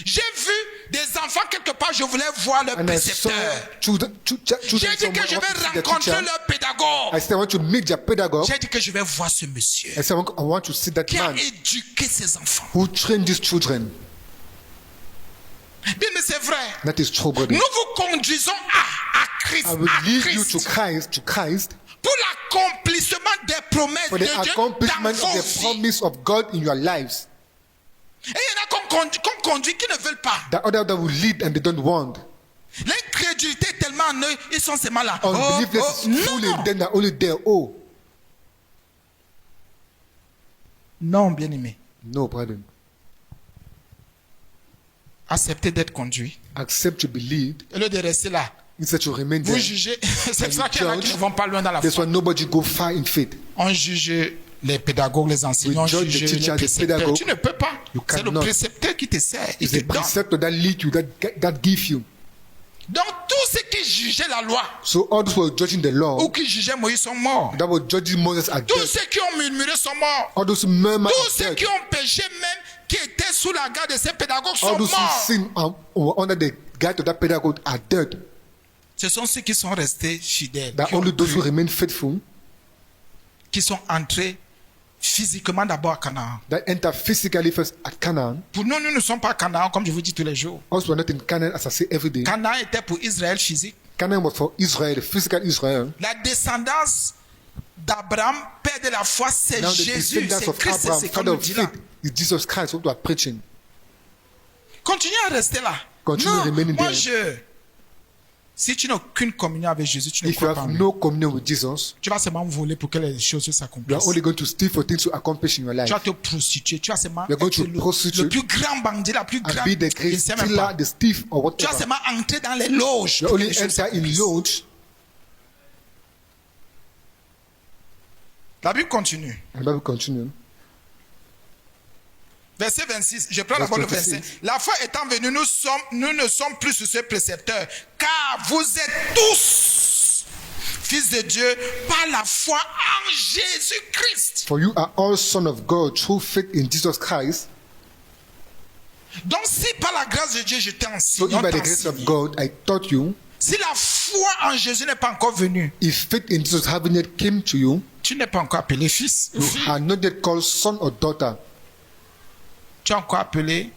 J'ai vu des enfants quelque part, je voulais voir leur And I saw précepteur. children J'ai dit que je vais rencontrer leur pédagogue. I said, I want to meet their pedagogue. J'ai dit que je vais voir ce monsieur I said, I want to see that qui a man éduqué ses enfants. who trained these children. Bien, mais c'est vrai. That is true, brother. Nous vous conduisons à Christ. I will À lead you Christ. to Christ Pour l'accomplissement des promesses for de the Dieu dans accomplishment vos of the vies. promise of God in your lives. Et il y en a qu'on conduit qui ne veulent pas. The other that will lead and they don't want. L'incrédulité est tellement en eux, ils sont seulement là. Unbelievers is full non. in them, they're only there. Oh, Non, bien aimé. no, brother. Acceptez d'être conduit. Accept to be lead Au lieu de rester là. instead to remain Vous there. jugez. C'est And ça you qu'il y en a qui judge. ne vont pas loin dans la That's foi. why nobody go far in faith. On juge les pédagogues, les enseignants, on We judge juge the teachers, les the précepteurs. pedagogues. Tu ne peux pas. You C'est le cannot. précepteur qui te sert. Il It's te the donne. preceptor that lead you, that give you. Donc tous ceux qui jugeaient la loi So all those who were judging the law, ou qui jugeaient Moïse sont morts. that were judging Moses are Tous dead. ceux qui ont murmuré sont morts. All those who murmur Tous are ceux dead. qui ont péché même, qui étaient sous la garde de ces pédagogues All sont those who morts. sin were under the guide of that pedagogue are dead. Ce sont ceux qui sont restés fidèles, That qui, ont only those who cru, remain faithful, qui sont entrés physiquement d'abord à Canaan. that enter physically first at Canaan. Pour nous, nous ne sommes pas à Canaan, comme je vous dis tous les jours. Also, we're not in Canaan, as I say every day. Canaan était pour Israël physique. Canaan was for Israel, the physical Israel. La descendance d'Abraham, père de la foi, c'est Now the Jésus, descendants c'est of Christ, Abraham, c'est comme father on of dit là. faith, is Jesus Christ, what we are preaching. Continuez à rester là. Continue non, remaining moi there. si tu n'as aucune communion avec Jésus, tu ne If you crois pas en have lui. no communion with Jesus, Tu vas seulement voler pour que les choses you are s'accomplissent. only going to steal for things to accomplish in your life. Tu vas te prostituer. Tu vas seulement You're going être to le prostitute plus grand bandit, la plus And grande. be the Je ne great sais même stealer, pas. the thief, or Tu vas whatever. seulement entrer dans les loges. You pour que only les choses enter in s'accomplissent. lodge. La Bible continue. And the Bible continues. Verset 26. Je prends Verse d'abord le 26. verset. La foi étant venue, nous ne sommes plus sur ce précepteur, car vous êtes tous fils de Dieu par la foi en Jésus-Christ. For you are all sons of God through faith in Jesus Christ. Donc si par la grâce de Dieu je t'ai So enseigné, if by the grace of God I taught you, si la foi en Jésus n'est pas encore venue, if faith in Jesus haven't yet came to you, tu n'es pas encore appelé fils. you are not yet called son or daughter. Tu es encore appelé,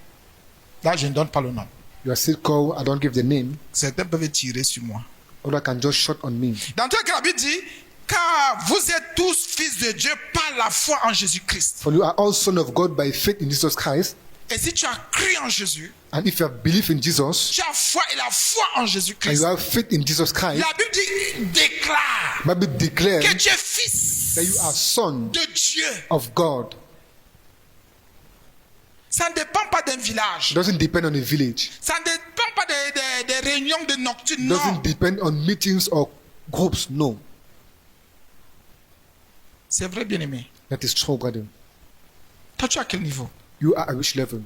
là je ne donne pas le nom. You are still called, I don't give the name, Certains peuvent tirer sur moi. or I can just shut on me. Dans tout cas, la Bible dit, car vous êtes tous fils de Dieu par la foi en Jésus-Christ. For you are all sons of God by faith in Jesus Christ. Et si tu as cru en Jésus, And if you have belief in Jesus, tu as foi et la foi en and Jésus-Christ, you have faith in Jesus Christ, la Bible dit, déclare Bible declares que tu es fils that you are son de Dieu. of God. Ça ne dépend pas d'un It village. doesn't depend on a village. Ça ne dépend pas des réunions de nocturnes. It Non. doesn't depend on meetings or groups. No. C'est vrai, bien-aimé. That is true, brother. Toi, tu es à quel niveau? You are at which level?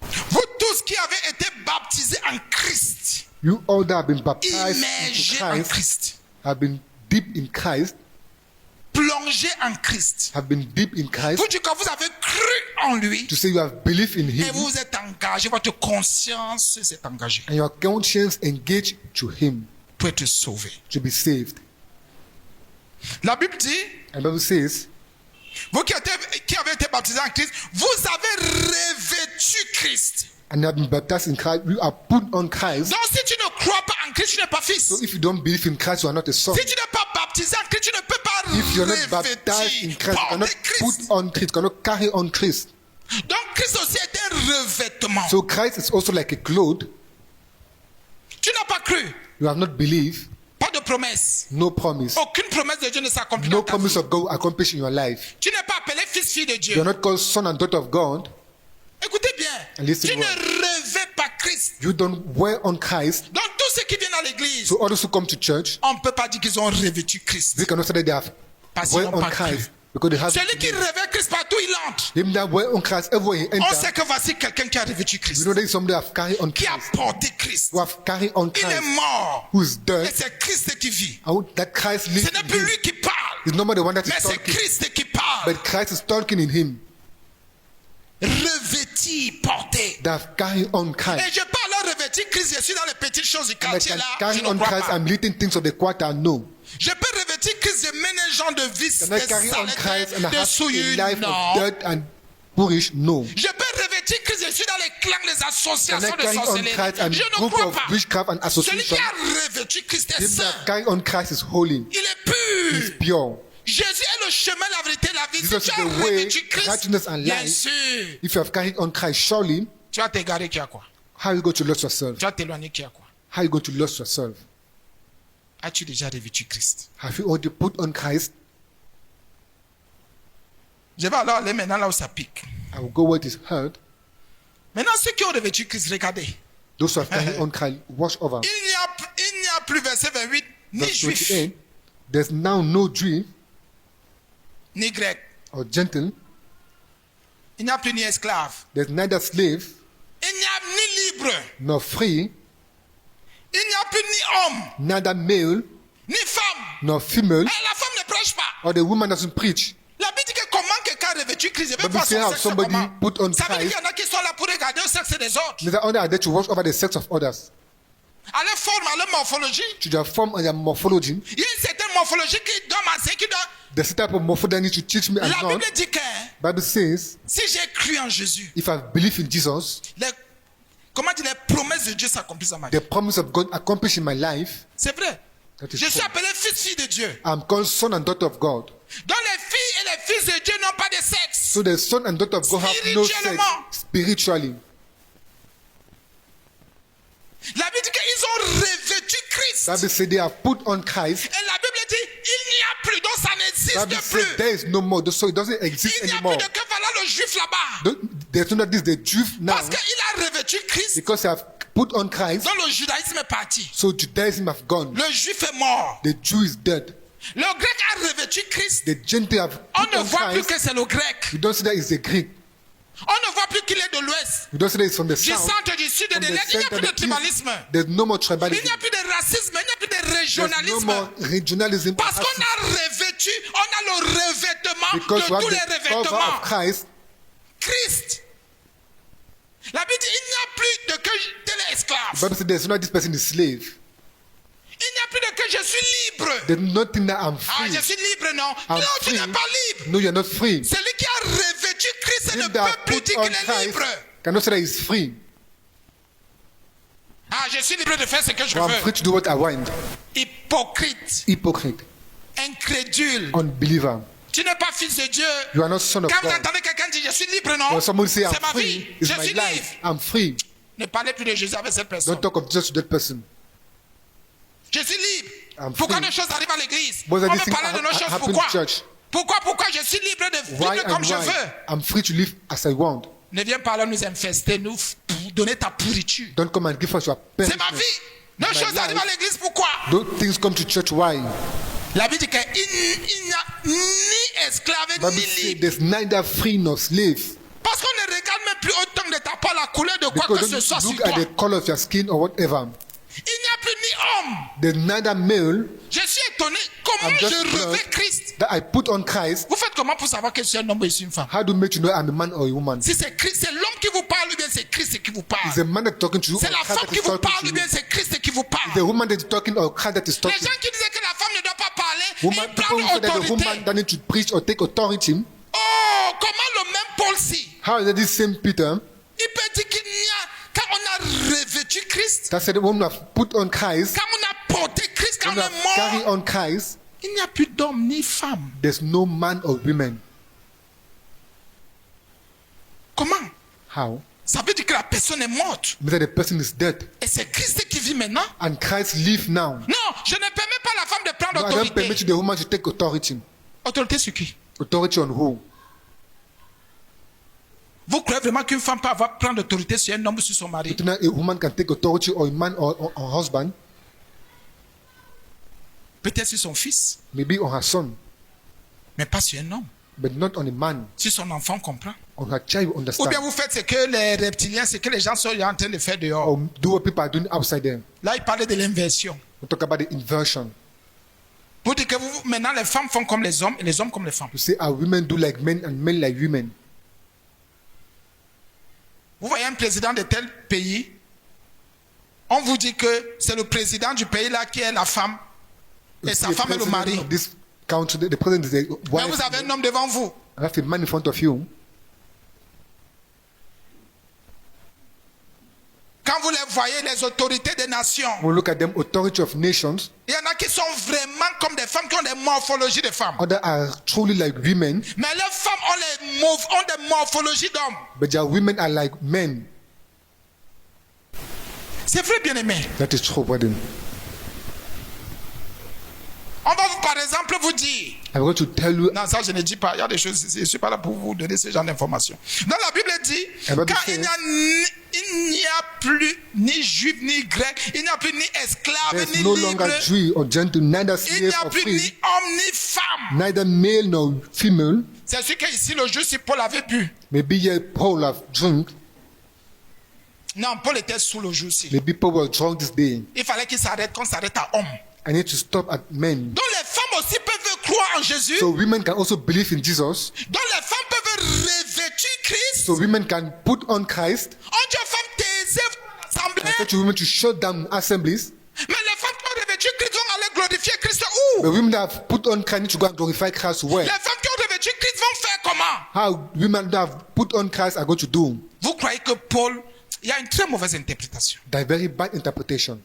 Vous tous qui avez été baptisés en Christ, You all that have been baptized immergés into en Christ, Christ, have been deep in Christ, plongés en Christ. have been deep in Christ, Vous dites que vous avez cru en lui to say you have belief in et Him, vous êtes engagé, votre conscience s'est engagée and your conscience engaged to Him pour être sauvé. to be saved. La Bible dit, And the Bible says, vous qui avez été baptisés en Christ, vous avez revêtu Christ. and you have been baptized in Christ, you are put on Christ. Donc si tu ne crois pas en Christ, tu n'es pas fils. So if you don't believe in Christ, you are not a son. Si tu n'es pas baptisé en Christ, tu ne peux pas If you're not baptized in Christ, you cannot porter put Christ. on Christ, cannot carry on Christ. Donc Christ aussi est un revêtement. So Christ is also like a cloth. Tu n'as pas cru. You have not believed, Pas de promesse. no promise. Aucune promesse de Dieu ne s'accomplit No dans ta promise vie. of God accomplished in your life. Tu n'es pas appelé fils, fille de Dieu. You are not called son and daughter of God. Écoutez bien. And listen Tu ne well. revêts pas Christ. You don't wear on Christ. Donc tous ceux qui viennent à l'église, So others who come to church, on ne peut pas dire qu'ils ont revêtu Christ. they cannot say that they have Parce qu'ils wear n'ont on pas cru. Christ because they have Celui qui revêt Christ partout il entre. him that wear on Christ everywhere he On enters. sait que voici quelqu'un qui a revêtu You Christ. know there is somebody who have carried on Qui a Christ, porté Christ. who have carried on Il est Christ, mort. who is Et dead, c'est Christ qui vit. and that Christ lives Ce n'est in plus him. lui qui parle. It's not the one that Mais is c'est talking, Christ qui parle. but Christ is talking in him. Revêti, porté. That have carried on Et Christ. je parle revêti Christ, je suis dans les petites choses du And I quartier can là. Je carry ne on crois Christ pas. and little things of the quarter, no. Je peux revêtir Christ, je mène un genre de vice, Can I de carry on Christ and saleté, de have a souillure. life Non. of dirt and boorish? No. Je peux revêtir Christ, je suis dans les clans, les Can I associations de carry on sorcellerie. Christ and Je ne group crois of pas. witchcraft and Celui qui association? a revêtu Christ est Him saint. that carry on Christ is holy, Il est pur. is pure. Jésus est le chemin, la vérité, la vie. Si Jesus tu is as the way, revêtu Christ, righteousness and bien life. sûr, If you have carried on Christ, surely, tu vas t'égarer qui a quoi? how are you going to lose yourself? Tu vas t'éloigner qui a quoi? How are you going to lose yourself? As-tu déjà revêtu Christ? Have you already put on Christ? Je vais alors aller maintenant là où ça pique. I will go where it is heard. Maintenant, ceux qui ont revêtu Christ, regardez. Those who have carried on Christ, watch over. Il n'y a plus, verset 28, ni Verse juif, 28. There's now no Jew ni grec. or Gentile. Il n'y a plus ni esclave. There's neither slave Il n'y a ni libre. nor free, Il n'y a plus ni homme, neither male ni femme. nor female, Et la femme ne prêche pas. or the woman doesn't preach. La Bible dit que comment quelqu'un a revêtu Christ, je vais But voir we say son how sexe somebody comment. put on Ça veut dire qu'il Christ. y en a qui sont là pour regarder le sexe des autres. Neither only are they to watch over the sex of others, À leur forme, à leur morphologie. to their form and their morphology. Il y a une certaine morphologie qui doit m'enseigner, qui doit... The type of morphology that needs to teach me and La not. Bible dit que Bible says, si j'ai cru en Jésus, if I believe in Jesus, comment dire, les promesses de Dieu s'accomplissent dans ma vie. the promise of God accomplished in my life, C'est vrai. that is Je suis true. appelé fils, fille de Dieu. I'm called son and daughter of God. Donc les filles et les fils de Dieu n'ont pas de sexe. So the son and daughter of God have no sex Spirituellement. spiritually. La Bible dit qu'ils ont revêtu Christ. Bible says they have put on Christ. Et la Bible dit, il n'y a plus, donc ça Bible n'existe says plus. there is no more, so it doesn't exist Il n'y a anymore. plus de que voilà le juif là-bas. There's no this the Jew now Parce qu'il a revêtu Christ, because they have put on Christ. donc le judaïsme est parti. So Judaism have gone. Le juif est mort. The Jew is dead. Le grec a revêtu Christ. The Gentile have On put ne on voit plus Christ. que c'est le grec. You don't see that it's the Greek. On ne voit plus qu'il est de l'Ouest, You don't say that it's from the du south, centre, du sud, de from the l'Est. Il n'y a center, plus de the tribalisme. east. There's no more Il tribalism. n'y a plus de racisme. Il n'y a plus de There's no régionalisme. more regionalism. Parce qu'on a revêtu, on a le revêtement Because you de tous les have the cover revêtements. of Christ. Christ. La Bible dit, il n'y a plus de que tel est The esclave. Bible says there's not this person is slave. Il n'y a plus de que je suis libre. There's nothing that I'm Ah, free. je suis libre, non. I'm Non, tu free. n'es pas libre. No, you're not free. Celui qui a revêtu Christ ne Him that peut plus put dire on qu'il est Christ libre. cannot say that he's free. Ah, je suis libre de faire ce que je Or I'm veux. free to do what I want. Hypocrite, Hypocrite. incrédule. Unbeliever. Tu n'es pas fils de Dieu. You are not son of Quand vous God. entendez quelqu'un dire je suis libre, non? When somebody say I'm C'est ma vie. free, it's Je my suis life. libre. I'm free. Ne parlez plus de Jésus avec cette personne. Don't talk of just to that person. Je suis libre. I'm Pourquoi free. nos choses arrivent à l'église? Why On are me these things parler de nos choses. happen in Pourquoi? church? Pourquoi je suis libre de Why vivre comme and je why? veux? I'm free to live as I want. Ne viens pas là nous infester, nous donner ta pourriture. Don't come and give us your C'est punishment. ma vie. Nos My choses arrivent à life. l'église. Pourquoi? Those things come to church. Why? La Bible dit qu'il n'y a ni esclave Bible ni says libre. there's neither free nor slave. Parce qu'on ne regarde même plus autant de ta part la couleur de quoi que Because ce soit don't sur look toi. at the color of your skin or whatever. Il n'y a plus ni homme. There's neither male Je suis étonné. Comment I'm just je revêt proud. Christ? that I put on Christ. Vous faites comment pour savoir que je suis un homme ou je suis une femme? How do you make you know I'm a man or a woman? Si c'est Christ, c'est l'homme qui vous parle ou bien c'est Christ qui vous Is parle? a man that's talking to you or C'est la Christ femme that qui is vous talking parle to ou you? bien c'est Christ qui vous The parle? woman that is talking or Christ that is Les talking? gens qui disaient que la femme ne doit pas parler, Woman, ils people who say parlent that the woman d'autorité. doesn't need to preach or take authority. Oh, comment le même Paul-ci, How is it this same Peter il peut dire qu'il n'y a, quand on a revêtu Christ, that said the woman have put on Christ, quand on a porté Christ, quand when on you have est carry mort, on Christ, il n'y a plus d'homme ni femme. there's no man or woman. Comment? How? Ça veut dire que la personne est morte. Means that the person is dead. Et c'est Christ qui vit maintenant. And Christ live now. Non, je ne permets pas à la femme de prendre No, I don't permit autorité. the woman to take authority. Autorité sur qui? Authority on who? Vous croyez vraiment qu'une femme peut prendre autorité sur un homme ou sur son mari? You think that a woman can take authority or a man or husband? Peut-être sur son fils, Maybe on her son, mais pas sur un homme. but not on a man. Si son enfant comprend. On her child Ou bien understand. vous faites ce que les reptiliens, ce que les gens sont en train de faire dehors. Or do what people are doing outside them. Là, il parlait de l'inversion. We talk about the inversion. Pour dire que vous, maintenant, les femmes font comme les hommes et les hommes comme les femmes. To say our women do like men and men like women. Vous voyez un président de tel pays, on vous dit que c'est le président du pays là qui est la femme et You sa see, the femme est le president mari. of this country, the president is the Mais wife. vous avez un homme devant vous. I have a man in front of you. Quand vous les voyez, les autorités des nations, When we look at them, authority of nations, il y en a qui sont vraiment comme des femmes, qui ont des morphologies de femmes. others are truly like women, Mais les femmes ont des morphologies d'hommes. but their women are like men. C'est vrai, bien aimé. That is true, brother. On va vous, par exemple, vous dire. I'm going to tell you, Non, ça je ne dis pas. Il y a des choses. Je ne suis pas là pour vous donner ce genre d'informations. Dans la Bible dit, La Bible quand dit, il n'y a plus ni juif ni grec, il n'y a plus ni esclave there's ni no libre, longer Jew or Gentile, neither il n'y slave a or plus free, ni homme ni femme. neither male nor female. C'est sûr qu'ici le jour si Paul avait bu. Maybe here Paul have drunk, Non, Paul était sous le jour ci. maybe Paul was drunk this day. Il fallait qu'il s'arrête, qu'on s'arrête à homme. I need to stop at men. Donc les femmes aussi peuvent croire en Jésus. So women can also believe in Jesus. Donc les femmes peuvent revêtir Christ. So women can put on Christ. On dit aux femmes, taisez-vous à I l'assemblée. tell you women to shut down assemblies. Mais les femmes qui ont revêtu Christ vont aller glorifier Christ où? The women that have put on Christ need to go and glorify Christ where? Les femmes qui ont revêtu Christ vont faire comment? How women that have put on Christ are going to do? Vous croyez que Paul, il y a une très mauvaise interprétation. That very bad interpretation.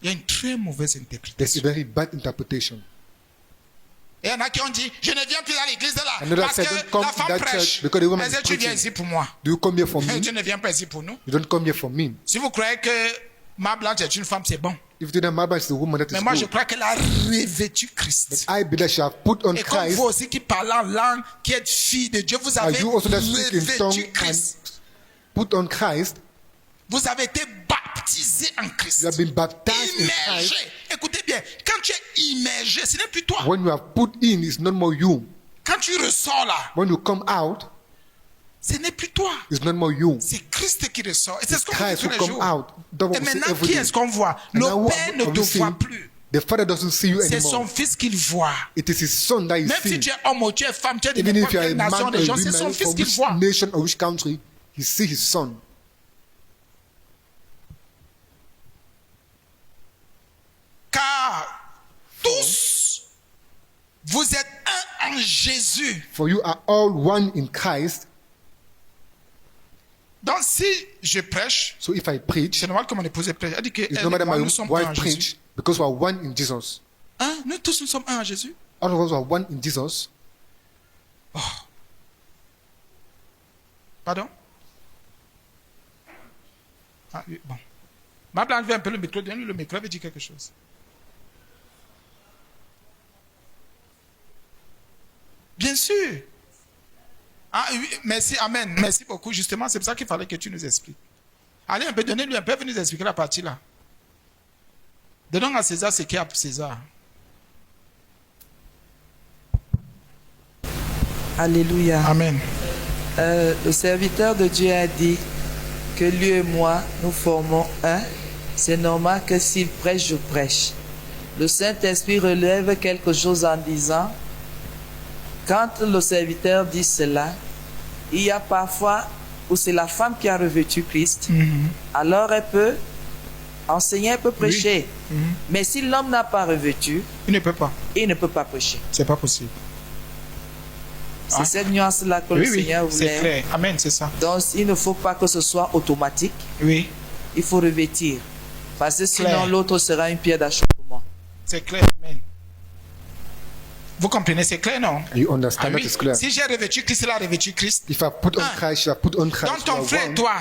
Il y a une très mauvaise There's a interprétation. very bad interpretation. Et il y en a qui ont dit, je ne viens plus à l'église de là. Another Parce said, que "Don't come la to femme that prêche. church because the woman Elle is dit, tu viens preaching." ici pour moi. Do you come here for me? Tu ne viens pas ici pour nous. You don't come here for me. Si vous croyez que ma blanche est une femme, c'est bon. If you think that my is the woman, that Mais is moi, je good. crois qu'elle a revêtu Christ. I believe that she have put on Et comme Christ. vous aussi qui parlez en langue, qui êtes fille de Dieu, vous Are avez you also that speak in tongue revêtu Christ. and put on Christ? Vous avez été baptisé en Christ. You have been baptized in Christ. Immergé. Écoutez bien, quand tu es immergé, ce n'est plus toi. When you have put in, it's not more you. Quand tu ressors là, When you come out, Ce n'est plus toi. It's not more you. C'est Christ qui ressort. Et c'est ce qu'on Christ fait tous will les come jours. out. That's what Et we see maintenant, every qui day. est-ce qu'on voit? And now Le what Père ne are te we voit seeing? plus. The Father doesn't see you C'est son anymore. Fils qu'il voit. It is His Son that He Même si sees. tu es homme ou tu es femme, tu es de Even n'importe if you are a quelle man nation or des a gens, c'est son woman, Fils from qu'il which voit. nation or which country, He sees His Son. Car tous, vous êtes un en Jésus. For you are all one in Christ. Donc si je prêche, So if I preach, c'est normal que mon épouse prêche. Elle dit que it's elle no et matter moi, my nous sommes un wife en Jésus. preach, because we are one in Jesus. Hein? Nous tous, nous sommes un en Jésus. All of us are one in Jesus. Pardon? Ah, oui, bon. Ma blanche veut un peu le micro. Donne-lui le micro, elle veut dire quelque chose. Bien sûr. Ah oui, merci, amen. Merci beaucoup. Justement, c'est pour ça qu'il fallait que tu nous expliques. Allez, un peu, donnez-lui un peu, venez nous expliquer la partie là. Donnons à César ce qu'il y a pour César. Alléluia. Amen. Le serviteur de Dieu a dit que lui et moi, nous formons un. C'est normal que s'il prêche, je prêche. Le Saint-Esprit relève quelque chose en disant, quand le serviteur dit cela, il y a parfois où c'est la femme qui a revêtu Christ, alors elle peut enseigner, elle peut prêcher. Mais si l'homme n'a pas revêtu, Il ne peut pas. il ne peut pas prêcher. C'est pas possible. C'est Ah. cette nuance-là que le Oui, oui, Seigneur c'est voulait. clair. Amen, c'est ça. Donc, il ne faut pas que ce soit automatique. Oui, Il faut revêtir. Parce que sinon, Clair. l'autre sera une pierre d'achoppement. c'est clair. Amen. Vous comprenez, c'est clair, non? You understand Ah that oui. is clear. Si j'ai revêtu Christ, il a revêtu Christ. If I put on Ah. Christ, you have put on Christ. Donc ton you are frère et one. toi,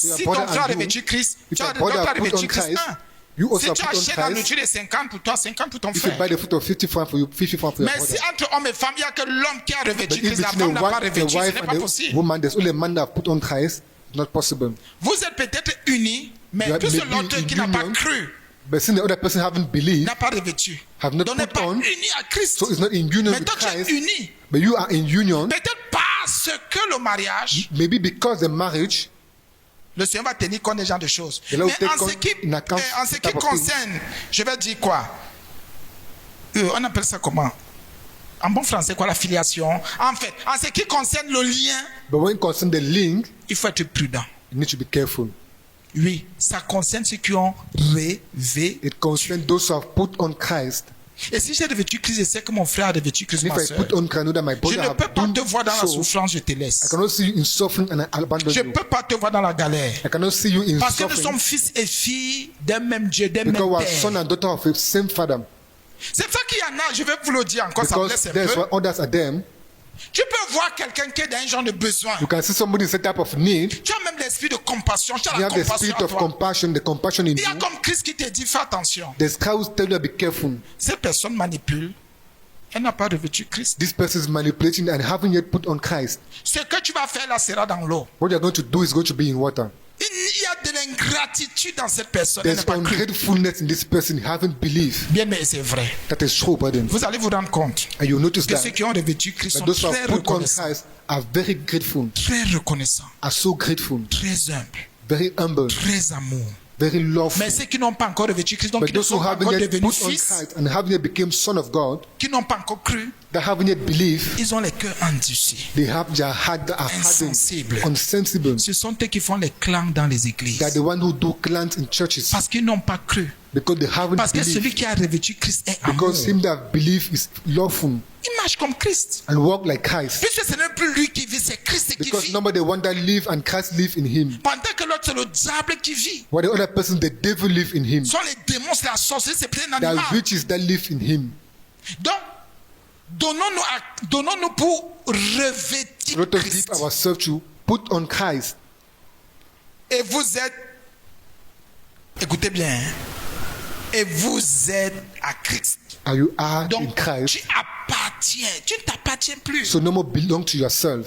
your si brother ton frère a and you, revêtu Christ, if tu your as brother donc tu as put on revêtu Christ. Christ, Un. you also Si have tu put on achètes la Christ. nourriture de 50 pour toi, 50 pour ton If you buy frère. the fruit of 50 francs for you, 50 francs for your Mais brother. si entre homme et femme, il n'y a que l'homme qui a revêtu But if Christ, la between femme the n'a pas wife, revêtu, ce wife n'est pas and the possible. woman, there's only a man that have put on Christ. It's not possible. Vous êtes peut-être unis, mais You are tout maybe l'autre in qui n'a pas union, cru But since the other person haven't believed, n'a pas revêtu. have not Donc n'est put pas on, uni à Christ. so it's not in union Mais with toi tu es Christ, uni. but you are in union. Peut-être parce que le mariage, Maybe because the marriage, le Seigneur va tenir compte des gens de choses. Et là où Mais take en ce on qui, in account en ce qui type of things. concerne, je vais dire quoi? On appelle ça comment? En bon français, quoi, la filiation? En fait, en ce qui concerne le lien, but when it concerns the link, il faut être prudent. you need to be careful. Oui, ça concerne ceux qui ont rêvé. It concerns those who have put on Christ. Et si j'ai revêtu Christ, je sais que mon frère a revêtu Christ, And if ma I soeur. put on Christ, I know that my Je brother ne have peux pas done te voir dans la so. souffrance, je te I laisse. cannot see you in suffering and I abandon Je ne you. peux pas te voir dans la galère. I cannot see you in Parce que nous suffering sommes fils et filles d'un même Dieu, d'un même because we are son Père. and daughter of the same father. C'est pour ça qu'il y en a, je vais vous le dire encore, ça me Because laisse un there's peu. what others are them. Tu peux voir quelqu'un qui est dans un genre de besoin. You can see somebody in certain type of need. Tu as même l'esprit de compassion. Tu as You la have the compassion spirit à of toi. compassion, the compassion in Il y a you. comme Christ qui te dit, fais attention. There's Christ who tell you to be careful. Cette personne manipule. Elle n'a pas revêtu Christ. This person is manipulating and haven't yet put on Christ. Ce que tu vas faire là sera dans l'eau. What you're going to do is going to be in water. Il y a de l'ingratitude dans cette personne. Elle There's n'a pas cru. ungratefulness in this person. Haven't believed. Bien, mais c'est vrai. That is true, brethren. Vous allez vous rendre compte And you notice que that ceux qui ont revêtu Christ that sont those who très have put on reconnaissants. Christ are very grateful, Très reconnaissants. are so grateful, Très humbles. very humble, Très amour. very loveful. Mais ceux qui n'ont pas encore revêtu Christ, donc But qui ne those who sont pas haven't encore yet devenus put on fils, Christ and haven't yet become son of God, qui n'ont pas encore cru, that haven't yet believed, ils ont les cœurs endurcis. they have their heart that are hardened, Insensible. unsensible. Ce sont eux qui font les clans dans les églises. They are the one who do clans in churches Parce qu'ils n'ont pas cru. because they haven't Parce que celui believed. qui a revêtu Christ est amour. Because him that believe is lawful Il marche comme Christ. and walk like Christ. Puisque ce n'est plus lui qui vit, c'est Christ qui Because vit. number the one that live and Christ live in him. Pendant que l'autre, c'est le diable qui vit. While the other person, the devil live in him. Ce sont les démons, c'est la sorcellerie, c'est peut-être un There are animal. witches that live in him. Donc, donnons-nous pour revêtir Let us Christ. give ourselves to put on Christ. Et vous êtes, écoutez bien, hein, et vous êtes à Christ. And you are in Donc, Christ. tu appartiens, tu ne t'appartiens plus. So no more belong to yourself.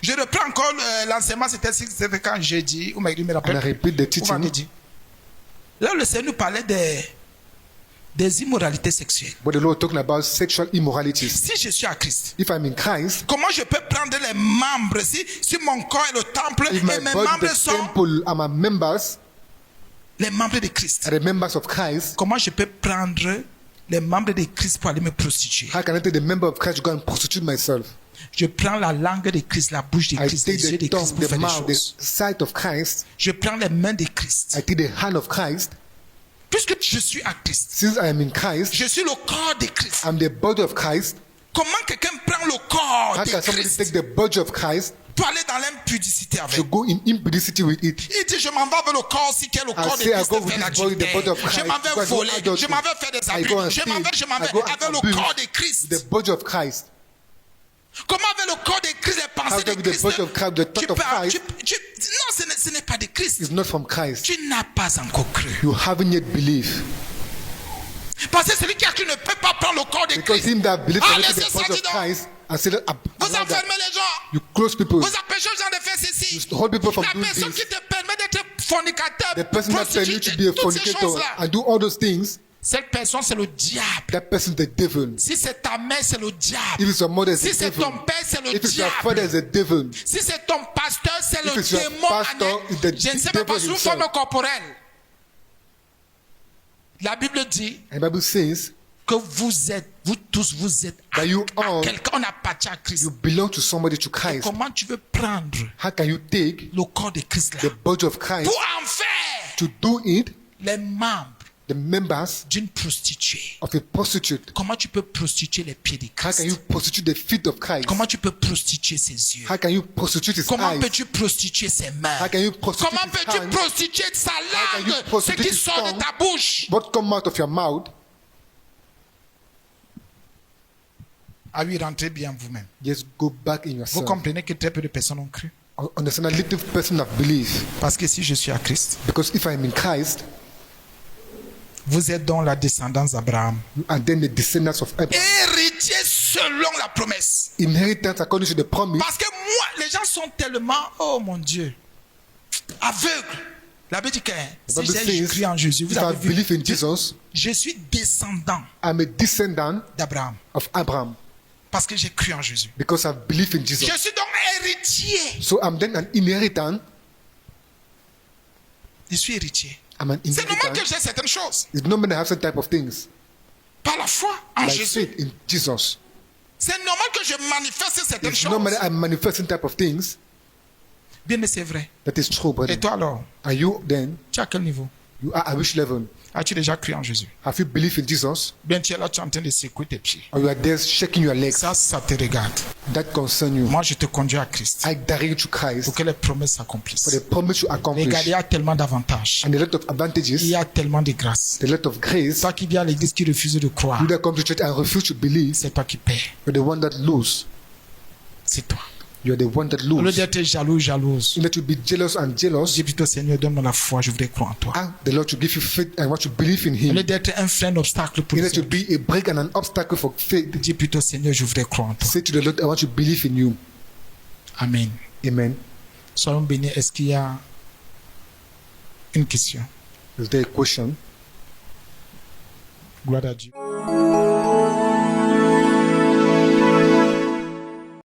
Je reprends encore l'enseignement, c'était quand jeudi, ou me And I rappelle. repeat the Ou teaching. vendredi. Là, le Seigneur nous parlait des immoralités sexuelles. But the Lord talking about sexual immoralities. Si je suis à Christ, If I'm in Christ, comment je peux prendre les membres si mon corps est le temple if et my mes body membres the sont temple are my members, les membres de Christ? are the members of Christ, Comment je peux prendre les membres de Christ pour aller me prostituer? how can I take the member of Christ to go and prostitute myself? Je prends la langue de Christ, la bouche de I Christ, les take yeux de the Christ tongue, pour the faire des mouth, the choses. sight of Christ. Je prends les mains de Christ. I take the hand of Christ. Puisque je suis à Christ, Since I am in Christ, je suis le corps de Christ. I'm the body of Christ. Comment quelqu'un prend le corps How de can somebody Christ take the body of Christ pour aller dans l'impudicité to avec? go in impudicity with it? Il dit, je m'en vais avec le corps si qui est le corps de say, I Christ go de with faire this body, the body l'adultère. of Christ, Je m'en go vais and do voler, adultery. je m'en vais faire des I go abus, and je m'en vais steal. I avec go and le abuse corps de Christ. the body of Christ. Comment avec le corps de Christ, les pensées How de can the Christ? body of Christ, the thought of Christ Non, ce n'est pas de Christ. is not from Christ? Tu n'as pas encore cru. You haven't yet believed. Parce que celui qui a cru ne peut pas prendre le corps de Because Christ. him that believes Ah, can take laissez the ça, body dis of donc. Christ and say that Vous allow that. enfermez les gens. You close people. Vous empêchez les gens de faire ceci. You hold people from La doing personne this. qui te permet d'être fornicateur, The person that permits you to be a toutes ces fornicator choses-là. and do all those things, Cette personne, c'est le diable. that person is the devil. Si c'est ta mère, c'est le diable. If it's your mother, it's Si the c'est devil. ton père, c'est le If it's your diable. father, it's the devil. Si c'est ton pasteur, c'est If le it's your démon. pastor, it's the Je ne sais même pas devil sous himself. forme corporelle. La Bible dit And the Bible says que vous tous, vous êtes that you à all, quelqu'un, on appartient à Christ. you belong to somebody, to Christ. Comment tu veux prendre How can you take le corps de Christ là the body of Christ pour en faire to do it, les membres the members d'une prostituée? of a prostitute? Comment tu peux prostituer les pieds de How can you Christ? prostitute the feet of Christ? Comment tu peux prostituer ses yeux? How can you prostitute his Comment eyes? peux-tu prostituer ses mains? How can you prostitute Comment his peux-tu hands? prostituer sa can you langue? Ce prostitute qui his sort de tongue? ta bouche. What come out of your mouth? Ah oui, rentrez bien vous-même. Just go back in Vous yourself. comprenez que très peu de personnes ont cru. Understand that little person have believed. Parce que si je suis à Christ, Because if I am in Christ, vous êtes dans la descendance d'Abraham. and then the descendants of Abraham, Héritier selon la promesse. inheritance according to the promise. Parce que moi, les gens sont tellement, oh mon Dieu, aveugles. La Bible dit que The si Bible j'ai says, cru en Jésus, vous if I avez vu, believe in Jesus, je suis descendant I'm a descendant d'Abraham. of Abraham Parce que j'ai cru en Jésus. because I believe in Jesus. Je suis donc héritier. So I'm then an inheritant. Je suis héritier. I'm an C'est normal que inheritant. j'ai certaines choses. It's normal to have some type of things Par la foi en like Jésus. faith in Jesus. C'est normal que je manifeste certaines It's choses. normal that I'm manifesting type of things. Bien, mais c'est vrai. That is true, brother. Et toi alors, Are you then? tu es à quel niveau? You are at which level? As-tu déjà cru en Jésus? Have you believed in Jesus? Bien, tu es là, tu es en train de secouer tes pieds. Or you are there shaking your legs? Ça te regarde. That concern you. Moi, je te conduis à Christ. I direct you to Christ Pour que les promesses for s'accomplissent. the promise you accomplish. Regarde, il y a tellement d'avantages. And a lot of Il advantages, y a tellement de grâce. a lot of grace. Toi qui viens à l'église qui refuse de croire, You that come to church and refuse to believe, c'est toi qui paies. you're the one that lose. C'est toi. You're the one that Au lieu lose. d'être jaloux, jalouse, You need to be jealous and jealous. dis plutôt, Seigneur, donne-moi la foi, je voudrais croire en toi. Ask the Lord to give you faith and want to believe in Au lieu Him. d'être un frein, un obstacle pour You le need to Seigneur, be a break and an obstacle for faith. dis plutôt, Seigneur, je voudrais croire en toi. Say to the Lord, I want to believe in you. Amen. Amen. Soyons bénis. Est-ce qu'il y a une question? Is there a question? Gloire à Dieu.